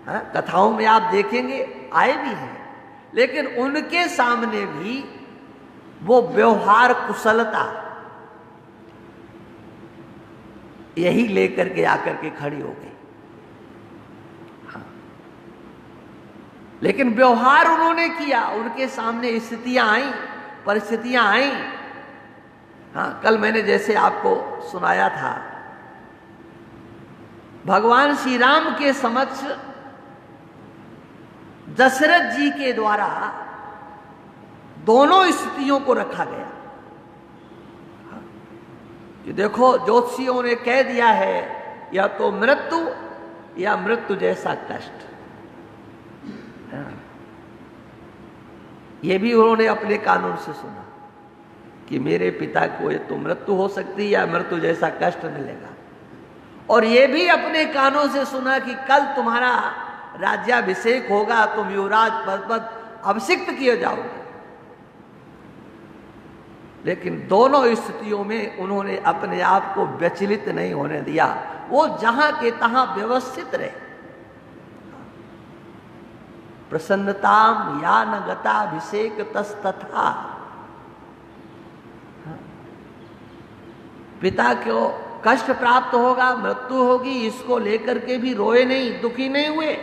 हाँ, कथाओं में आप देखेंगे आए भी हैं, लेकिन उनके सामने भी वो व्यवहार कुशलता यही लेकर के आकर के खड़ी हो गई। हाँ। लेकिन व्यवहार उन्होंने किया, उनके सामने स्थितियां आई, परिस्थितियां आई। हाँ, कल मैंने जैसे आपको सुनाया था, भगवान श्री राम के समक्ष दशरथ जी के द्वारा दोनों स्थितियों को रखा गया कि देखो ज्योतिषियों ने कह दिया है या तो मृत्यु या मृत्यु जैसा कष्ट। ये भी उन्होंने अपने कानून से सुना कि मेरे पिता को ये तो मृत्यु हो सकती है या मृत्यु जैसा कष्ट मिलेगा। और ये भी अपने कानों से सुना कि कल तुम्हारा राज्याभिषेक होगा, तुम युवराज पद पर अभिषिक्त किए जाओगे। लेकिन दोनों स्थितियों में उन्होंने अपने आप को विचलित नहीं होने दिया, वो जहां के तहां व्यवस्थित रहे। प्रसन्नताम या न गताभिषेक तस्तथा। पिता को कष्ट प्राप्त होगा, मृत्यु होगी, इसको लेकर के भी रोए नहीं, दुखी नहीं हुए।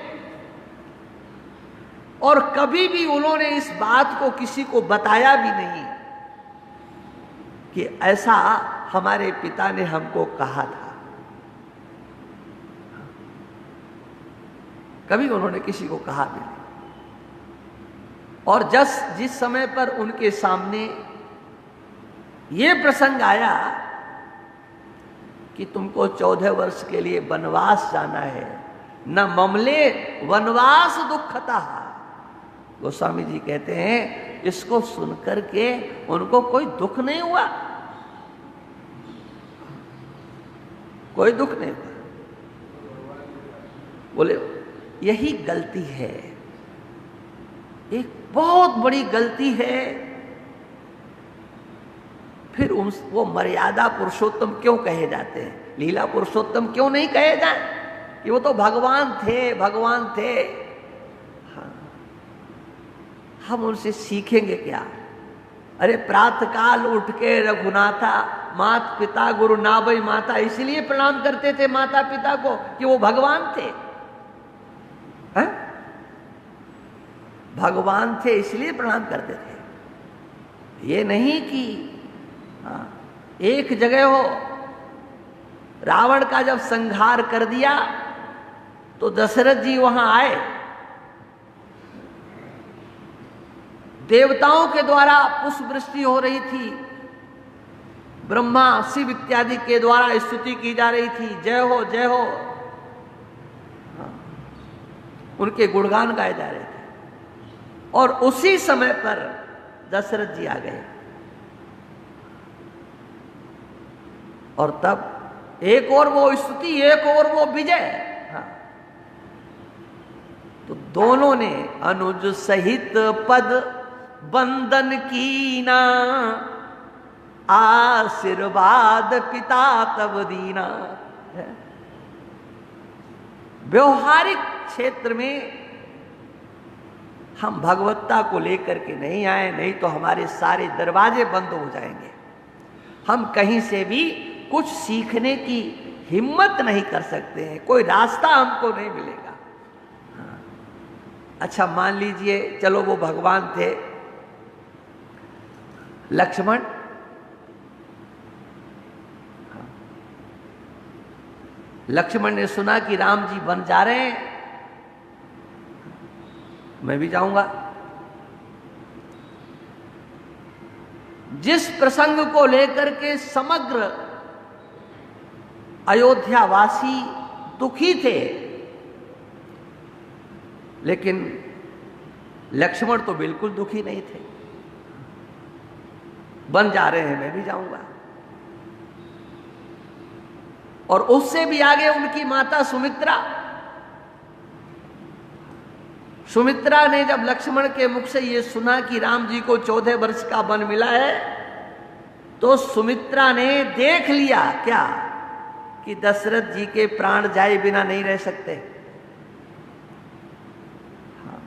और कभी भी उन्होंने इस बात को किसी को बताया भी नहीं कि ऐसा हमारे पिता ने हमको कहा था। कभी उन्होंने किसी को कहा भी नहीं। और जिस समय पर उनके सामने ये प्रसंग आया कि तुमको 14 वर्ष के लिए वनवास जाना है, न ममले वनवास दुखता। गोस्वामी जी कहते हैं इसको सुनकर के उनको कोई दुख नहीं हुआ, कोई दुख नहीं हुआ। बोले यही गलती है, एक बहुत बड़ी गलती है। फिर वो मर्यादा पुरुषोत्तम क्यों कहे जाते हैं? लीला पुरुषोत्तम क्यों नहीं कहे जाए कि वो तो भगवान थे, भगवान थे। हाँ। हम उनसे सीखेंगे क्या? अरे प्रातःकाल उठ के रघुनाथा मात पिता गुरु नाभई माता, इसलिए प्रणाम करते थे माता पिता को कि वो भगवान थे। है? भगवान थे इसलिए प्रणाम करते थे। ये नहीं कि एक जगह हो, रावण का जब संहार कर दिया तो दशरथ जी वहां आए, देवताओं के द्वारा पुष्प वृष्टि हो रही थी, ब्रह्मा शिव इत्यादि के द्वारा स्तुति की जा रही थी, जय हो जय हो, उनके गुणगान गाए जा रहे थे। और उसी समय पर दशरथ जी आ गए और तब एक और वो स्तुति, एक और वो विजय। हाँ। तो दोनों ने अनुज सहित पद बंदन कीना, आशीर्वाद पिता तब दीना। व्यवहारिक क्षेत्र में हम भगवत्ता को लेकर के नहीं आए, नहीं तो हमारे सारे दरवाजे बंद हो जाएंगे। हम कहीं से भी कुछ सीखने की हिम्मत नहीं कर सकते हैं, कोई रास्ता हमको नहीं मिलेगा। हाँ। अच्छा मान लीजिए, चलो वो भगवान थे लक्ष्मण, लक्ष्मण ने सुना कि राम जी वन जा रहे हैं, मैं भी जाऊंगा। जिस प्रसंग को लेकर के समग्र अयोध्यावासी दुखी थे, लेकिन लक्ष्मण तो बिल्कुल दुखी नहीं थे। बन जा रहे हैं, मैं भी जाऊंगा। और उससे भी आगे उनकी माता सुमित्रा, सुमित्रा ने जब लक्ष्मण के मुख से यह सुना कि राम जी को 14 वर्ष का वन मिला है, तो सुमित्रा ने देख लिया क्या कि दशरथ जी के प्राण जाए बिना नहीं रह सकते। हाँ।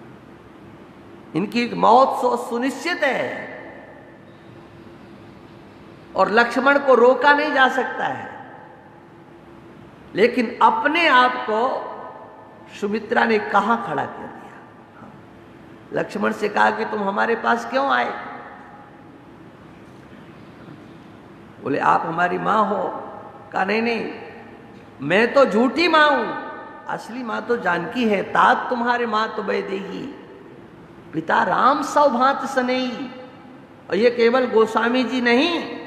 इनकी मौत सुनिश्चित है और लक्ष्मण को रोका नहीं जा सकता है। लेकिन अपने आप को सुमित्रा ने कहां खड़ा कर दिया। हाँ। लक्ष्मण से कहा कि तुम हमारे पास क्यों आए? बोले आप हमारी मां हो। कहा नहीं नहीं, मैं तो झूठी मां हूं, असली मां तो जानकी है। तात तुम्हारे मां तो बह देगी, पिता राम सौभांत सनेई। और ये केवल गोस्वामी जी नहीं,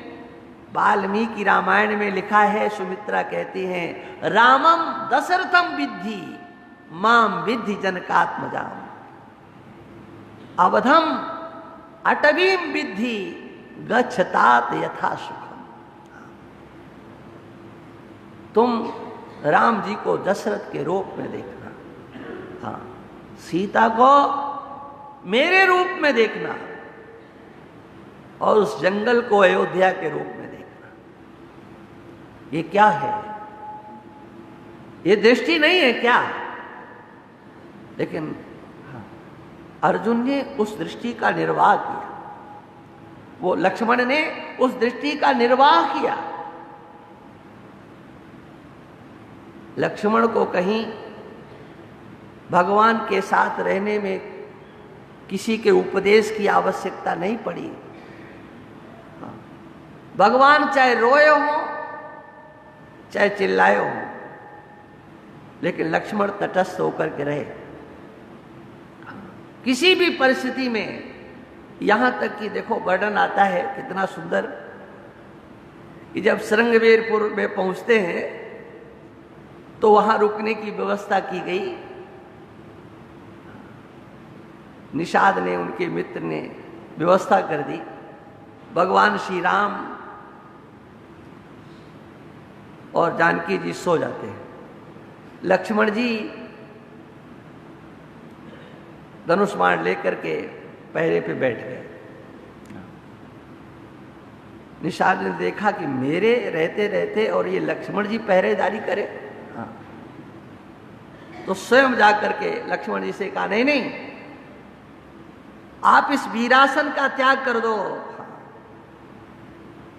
वाल्मीकि रामायण में लिखा है। सुमित्रा कहती हैं रामम दशरथम विद्धि माम विद्धि जनकात्मजाम, अवधम अटवीम विद्धि गच्छतात यथा सुखम। तुम राम जी को दशरथ के रूप में देखना, हाँ, सीता को मेरे रूप में देखना, और उस जंगल को अयोध्या के रूप में देखना। ये क्या है? ये दृष्टि नहीं है क्या? लेकिन हाँ, अर्जुन ने उस दृष्टि का निर्वाह किया, वो लक्ष्मण ने उस दृष्टि का निर्वाह किया। लक्ष्मण को कहीं भगवान के साथ रहने में किसी के उपदेश की आवश्यकता नहीं पड़ी। भगवान चाहे रोए हो चाहे चिल्लाए हो, लेकिन लक्ष्मण तटस्थ होकर के रहे किसी भी परिस्थिति में। यहां तक कि देखो वर्णन आता है कितना सुंदर कि जब श्रृंगवेरपुर में पहुंचते हैं तो वहां रुकने की व्यवस्था की गई। निषाद ने, उनके मित्र ने व्यवस्था कर दी। भगवान श्री राम और जानकी जी सो जाते हैं। लक्ष्मण जी धनुष बाण लेकर के पहरे पे बैठ गए। निषाद ने देखा कि मेरे रहते रहते और ये लक्ष्मण जी पहरेदारी करे। हाँ। तो स्वयं जाकर के लक्ष्मण जी से कहा नहीं नहीं, आप इस वीरासन का त्याग कर दो।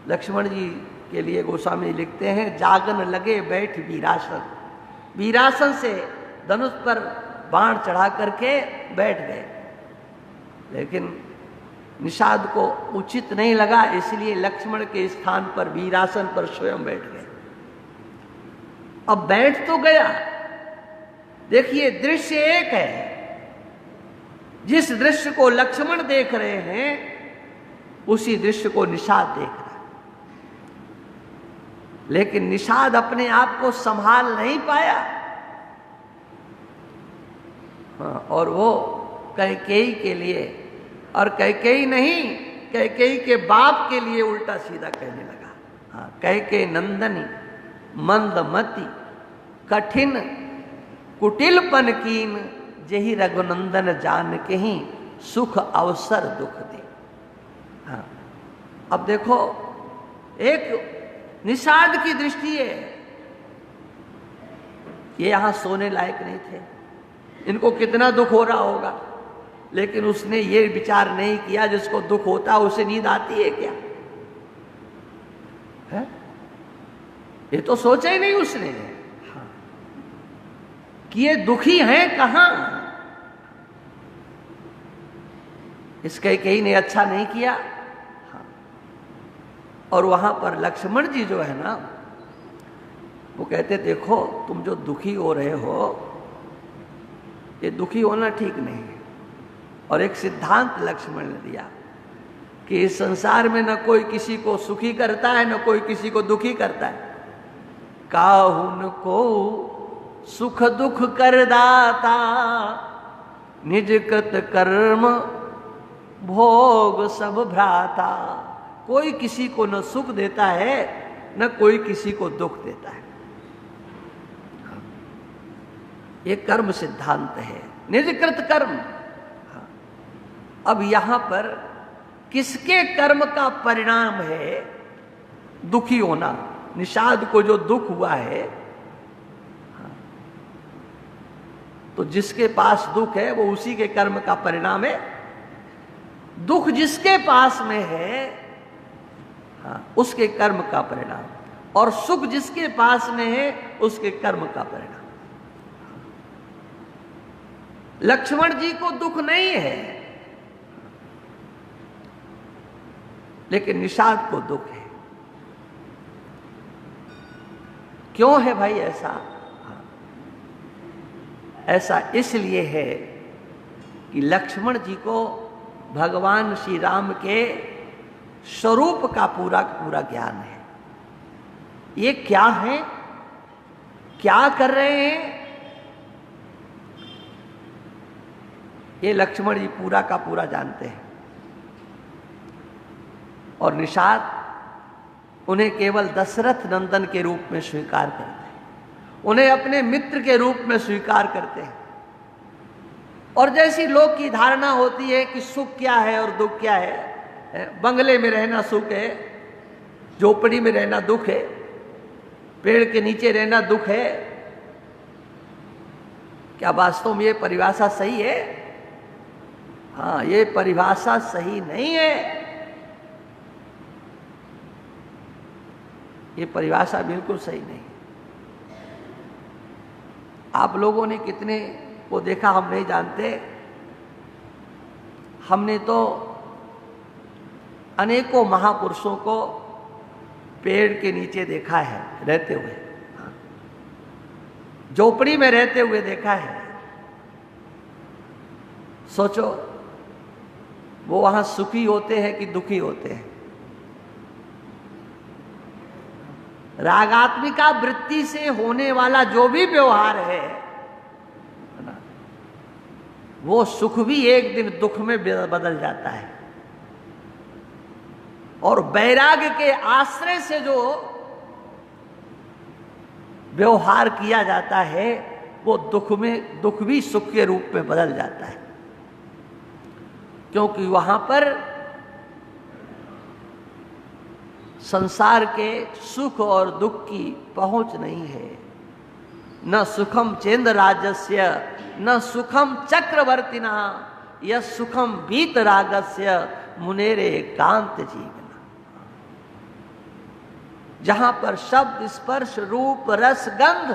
लक्ष्मण जी के लिए गोस्वामी लिखते हैं जागन लगे बैठ वीरासन। वीरासन से धनुष पर बाण चढ़ा करके बैठ गए, लेकिन निषाद को उचित नहीं लगा, इसलिए लक्ष्मण के स्थान पर वीरासन पर स्वयं बैठ गए। अब बैठ तो गया, देखिए दृश्य एक है। जिस दृश्य को लक्ष्मण देख रहे हैं उसी दृश्य को निषाद देख रहा है, लेकिन निषाद अपने आप को संभाल नहीं पाया। हाँ, और वो कैकेयी के लिए, और कैकेयी नहीं, कैकेयी के बाप के लिए उल्टा सीधा कहने लगा। हाँ, कैकेयी नंदनी मंदमती कठिन कुटिलपन कीन, जही रघुनंदन जान के ही सुख अवसर दुख दे। हाँ, अब देखो एक निषाद की दृष्टि है, ये यहां सोने लायक नहीं थे, इनको कितना दुख हो रहा होगा, लेकिन उसने ये विचार नहीं किया जिसको दुख होता उसे नींद आती है क्या है? ये तो सोचा ही नहीं उसने कि ये दुखी हैं कहां। इसके कहीं ने अच्छा नहीं किया। और वहां पर लक्ष्मण जी जो है ना, वो कहते देखो तुम जो दुखी हो रहे हो, ये दुखी होना ठीक नहीं है। और एक सिद्धांत लक्ष्मण ने दिया कि इस संसार में न कोई किसी को सुखी करता है, न कोई किसी को दुखी करता है। काहुन को सुख दुख कर दाता, निज कृत कर्म भोग सब भ्राता। कोई किसी को न सुख देता है, न कोई किसी को दुख देता है। ये कर्म सिद्धांत है, निजकृत कर्म। अब यहां पर किसके कर्म का परिणाम है दुखी होना? निषाद को जो दुख हुआ है, तो जिसके पास दुख है वो उसी के कर्म का परिणाम है। दुख जिसके पास में है, उसके कर्म का परिणाम, और सुख जिसके पास में है उसके कर्म का परिणाम। लक्ष्मण जी को दुख नहीं है, लेकिन निषाद को दुख है। क्यों है भाई ऐसा? ऐसा इसलिए है कि लक्ष्मण जी को भगवान श्री राम के स्वरूप का पूरा पूरा ज्ञान है। ये क्या है, क्या कर रहे हैं, ये लक्ष्मण जी पूरा का पूरा जानते हैं। और निषाद उन्हें केवल दशरथ नंदन के रूप में स्वीकार करते हैं, उन्हें अपने मित्र के रूप में स्वीकार करते हैं। और जैसी लोग की धारणा होती है कि सुख क्या है और दुख क्या है, बंगले में रहना सुख है, झोपड़ी में रहना दुख है, पेड़ के नीचे रहना दुख है, क्या वास्तव में ये परिभाषा सही है? हाँ, ये परिभाषा सही नहीं है। ये परिभाषा बिल्कुल सही नहीं। आप लोगों ने कितने को देखा हम नहीं जानते। हमने तो अनेकों महापुरुषों को पेड़ के नीचे देखा है रहते हुए, झोपड़ी में रहते हुए देखा है। सोचो वो वहां सुखी होते हैं कि दुखी होते हैं? रागात्मिका वृत्ति से होने वाला जो भी व्यवहार है ना, वो सुख भी एक दिन दुख में बदल जाता है। और वैराग्य के आश्रय से जो व्यवहार किया जाता है, वो दुख भी सुख के रूप में बदल जाता है। क्योंकि वहां पर संसार के सुख और दुख की पहुंच नहीं है। न सुखम चेन्द्र राजस्य, न सुखम चक्रवर्तिना, यह सुखम बीत रागस्य मुनेरे कांत जीवना। जहां पर शब्द स्पर्श रूप रस गंध,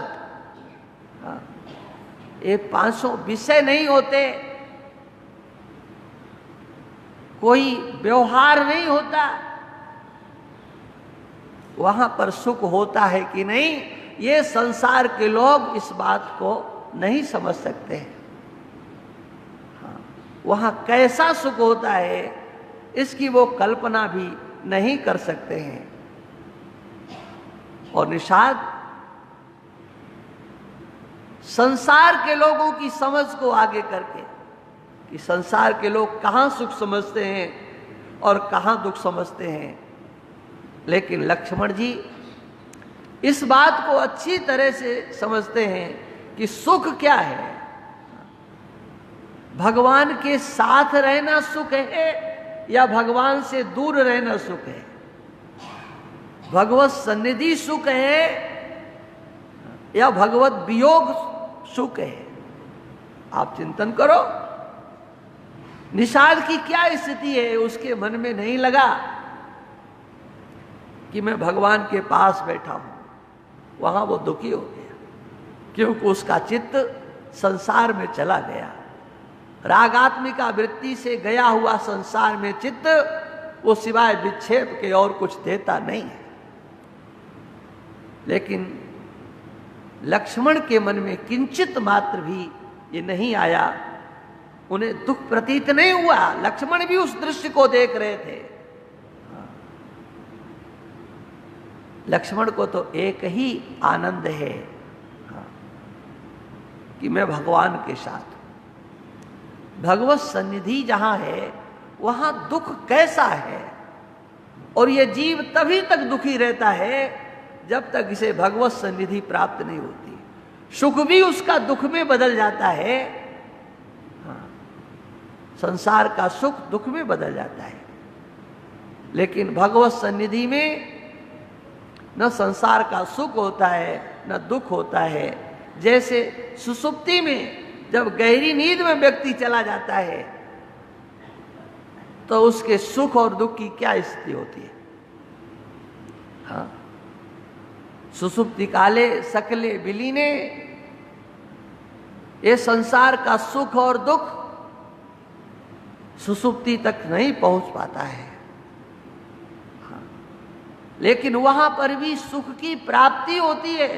ये पांचों विषय नहीं होते, कोई व्यवहार नहीं होता, वहां पर सुख होता है कि नहीं, ये संसार के लोग इस बात को नहीं समझ सकते हैं। वहां कैसा सुख होता है इसकी वो कल्पना भी नहीं कर सकते हैं। और निषाद संसार के लोगों की समझ को आगे करके कि संसार के लोग कहां सुख समझते हैं और कहां दुख समझते हैं, लेकिन लक्ष्मण जी इस बात को अच्छी तरह से समझते हैं कि सुख क्या है। भगवान के साथ रहना सुख है या भगवान से दूर रहना सुख है? भगवत सन्निधि सुख है या भगवत वियोग सुख है? आप चिंतन करो। निषाद की क्या स्थिति है? उसके मन में नहीं लगा कि मैं भगवान के पास बैठा हूं, वहां वो दुखी हो गया, क्योंकि उसका चित्त संसार में चला गया। रागात्मिका वृत्ति से गया हुआ संसार में चित्त वो सिवाय विक्षेप के और कुछ देता नहीं है। लेकिन लक्ष्मण के मन में किंचित मात्र भी ये नहीं आया, उन्हें दुख प्रतीत नहीं हुआ। लक्ष्मण भी उस दृश्य को देख रहे थे। लक्ष्मण को तो एक ही आनंद है कि मैं भगवान के साथ, भगवत सन्निधि जहां है वहां दुख कैसा है। और यह जीव तभी तक दुखी रहता है जब तक इसे भगवत सन्निधि प्राप्त नहीं होती। सुख भी उसका दुख में बदल जाता है। संसार का सुख दुख में बदल जाता है, लेकिन भगवत सन्निधि में न संसार का सुख होता है न दुख होता है। जैसे सुसुप्ति में जब गहरी नींद में व्यक्ति चला जाता है तो उसके सुख और दुख की क्या स्थिति होती है। हाँ, सुसुप्ति काले सकले विलीने, ये संसार का सुख और दुख सुसुप्ति तक नहीं पहुंच पाता है। हाँ, लेकिन वहां पर भी सुख की प्राप्ति होती है,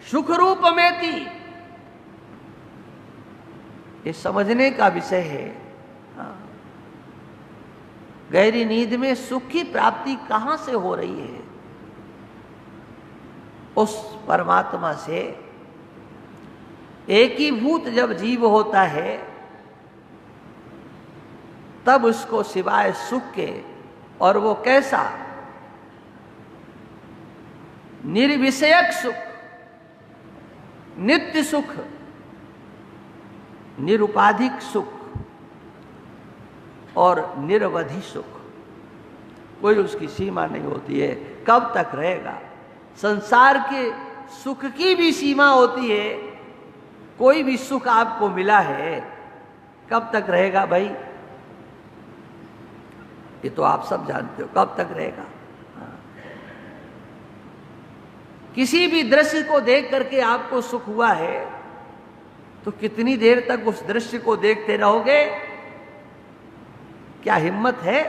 सुख रूप में थी। ये समझने का विषय है। हाँ, गहरी नींद में सुख की प्राप्ति कहां से हो रही है? उस परमात्मा से। एकीभूत जब जीव होता है तब उसको सिवाय सुख के, और वो कैसा, निर्विषयक सुख, नित्य सुख, निरुपाधिक सुख और निरवधि सुख, कोई उसकी सीमा नहीं होती है। कब तक रहेगा? संसार के सुख की भी सीमा होती है। कोई भी सुख आपको मिला है, कब तक रहेगा भाई? ये तो आप सब जानते हो, कब तक रहेगा। किसी भी दृश्य को देख करके आपको सुख हुआ है तो कितनी देर तक उस दृश्य को देखते रहोगे? क्या हिम्मत है?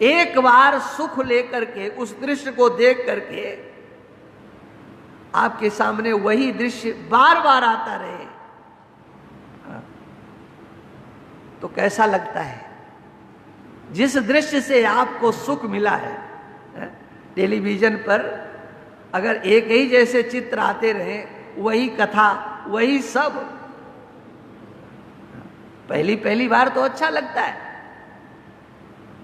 एक बार सुख लेकर के उस दृश्य को देख करके आपके सामने वही दृश्य बार बार आता रहे तो कैसा लगता है? जिस दृश्य से आपको सुख मिला है, टेलीविजन पर अगर एक ही जैसे चित्र आते रहे, वही कथा, वही सब, पहली पहली बार तो अच्छा लगता है।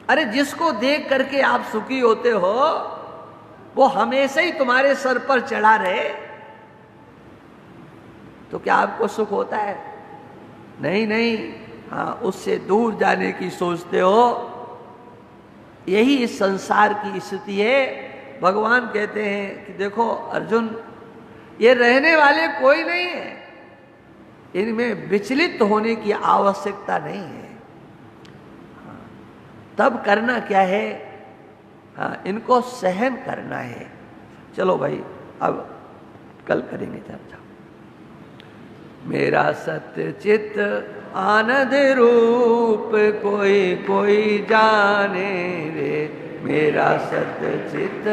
अरे जिसको देख करके आप सुखी होते हो वो हमेशा ही तुम्हारे सर पर चढ़ा रहे तो क्या आपको सुख होता है? नहीं नहीं। हाँ, उससे दूर जाने की सोचते हो। यही इस संसार की स्थिति है। भगवान कहते हैं कि देखो अर्जुन, ये रहने वाले कोई नहीं है, इनमें विचलित होने की आवश्यकता नहीं है। तब करना क्या है? हाँ, इनको सहन करना है। चलो भाई, अब कल करेंगे चर्चा। मेरा सत्य चित आनंद रूप कोई कोई जाने रे, मेरा सत्य चित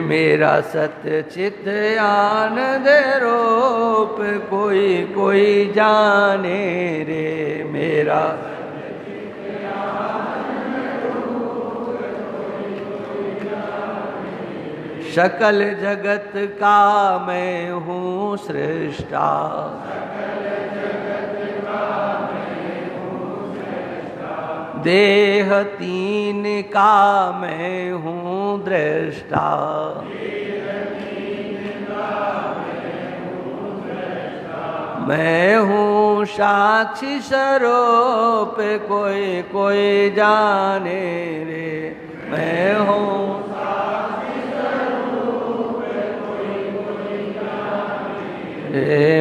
मेरा सत्य चित आनंद रूप कोई कोई जाने रे, मेरा सकल जगत का मैं हूँ सृष्टा, देह तीन का मैं हूँ दृष्टा, मैं हूँ साक्षी स्वरूप कोई कोई जाने रे, मैं हूँ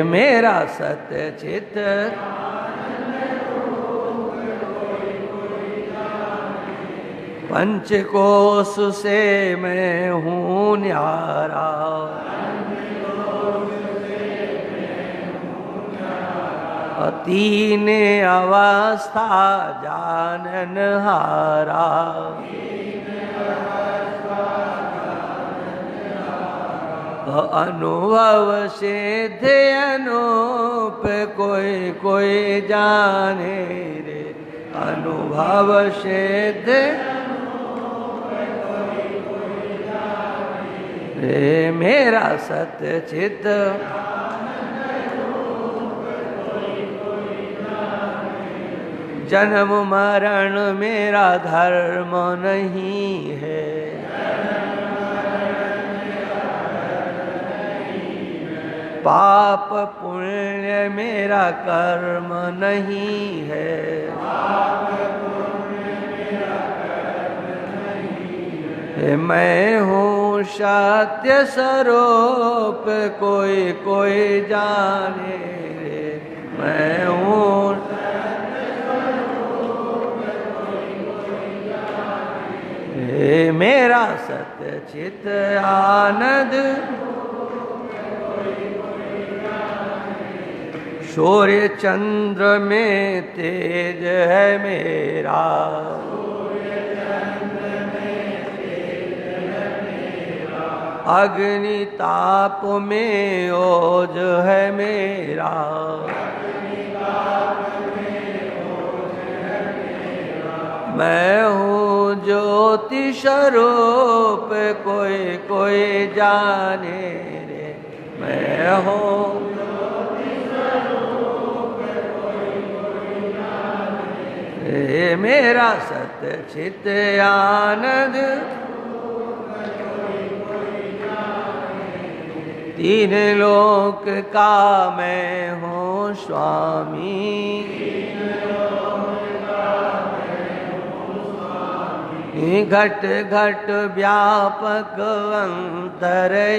मेरा सत्य चित पंचकोश से मैं हूँ न्यारा, तीन अवस्था जाननहारा, अनुभव सिद्ध अनूप कोई कोई जाने रे, अनुभव सिद्ध रे मेरा सत्य चित्त, जन्म मरण मेरा धर्म नहीं है, पाप पुण्य मेरा कर्म नहीं है, मैं हूँ सत्य स्वरूप कोई कोई जाने रे, मैं हूँ मेरा सत्य चित आनंद, सूर्य चंद्र में तेज है मेरा, अग्नि ताप में ओज है मेरा, मैं हूँ ज्योति स्वरूप कोई कोई जाने रे, मैं हूँ मेरा सत्य चित आनंद, तीन लोक का मैं हूँ स्वामी, घट घट व्यापक अंतर्यामी,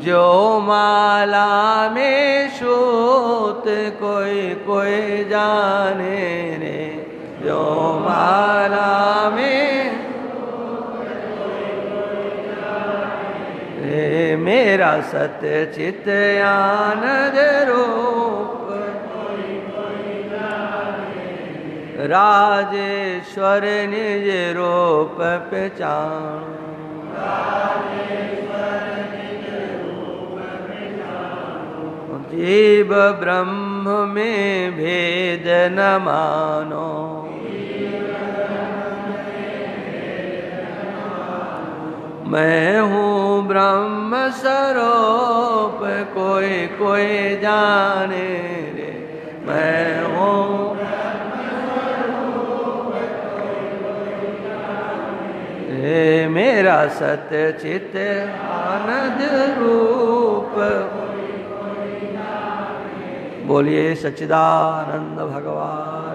जो माला में सूत कोई कोई जाने रे, जो माला में मेरा सत्य चित आनंद रूप, राजेश्वर निज रूप पहचान, जीव ब्रह्म में भेद न मानो, मैं हूँ ब्रह्म स्वरूप कोई कोई जाने रे, मैं हूँ मेरा सत्य चित आनंद रूप। बोलिए सच्चिदानंद भगवान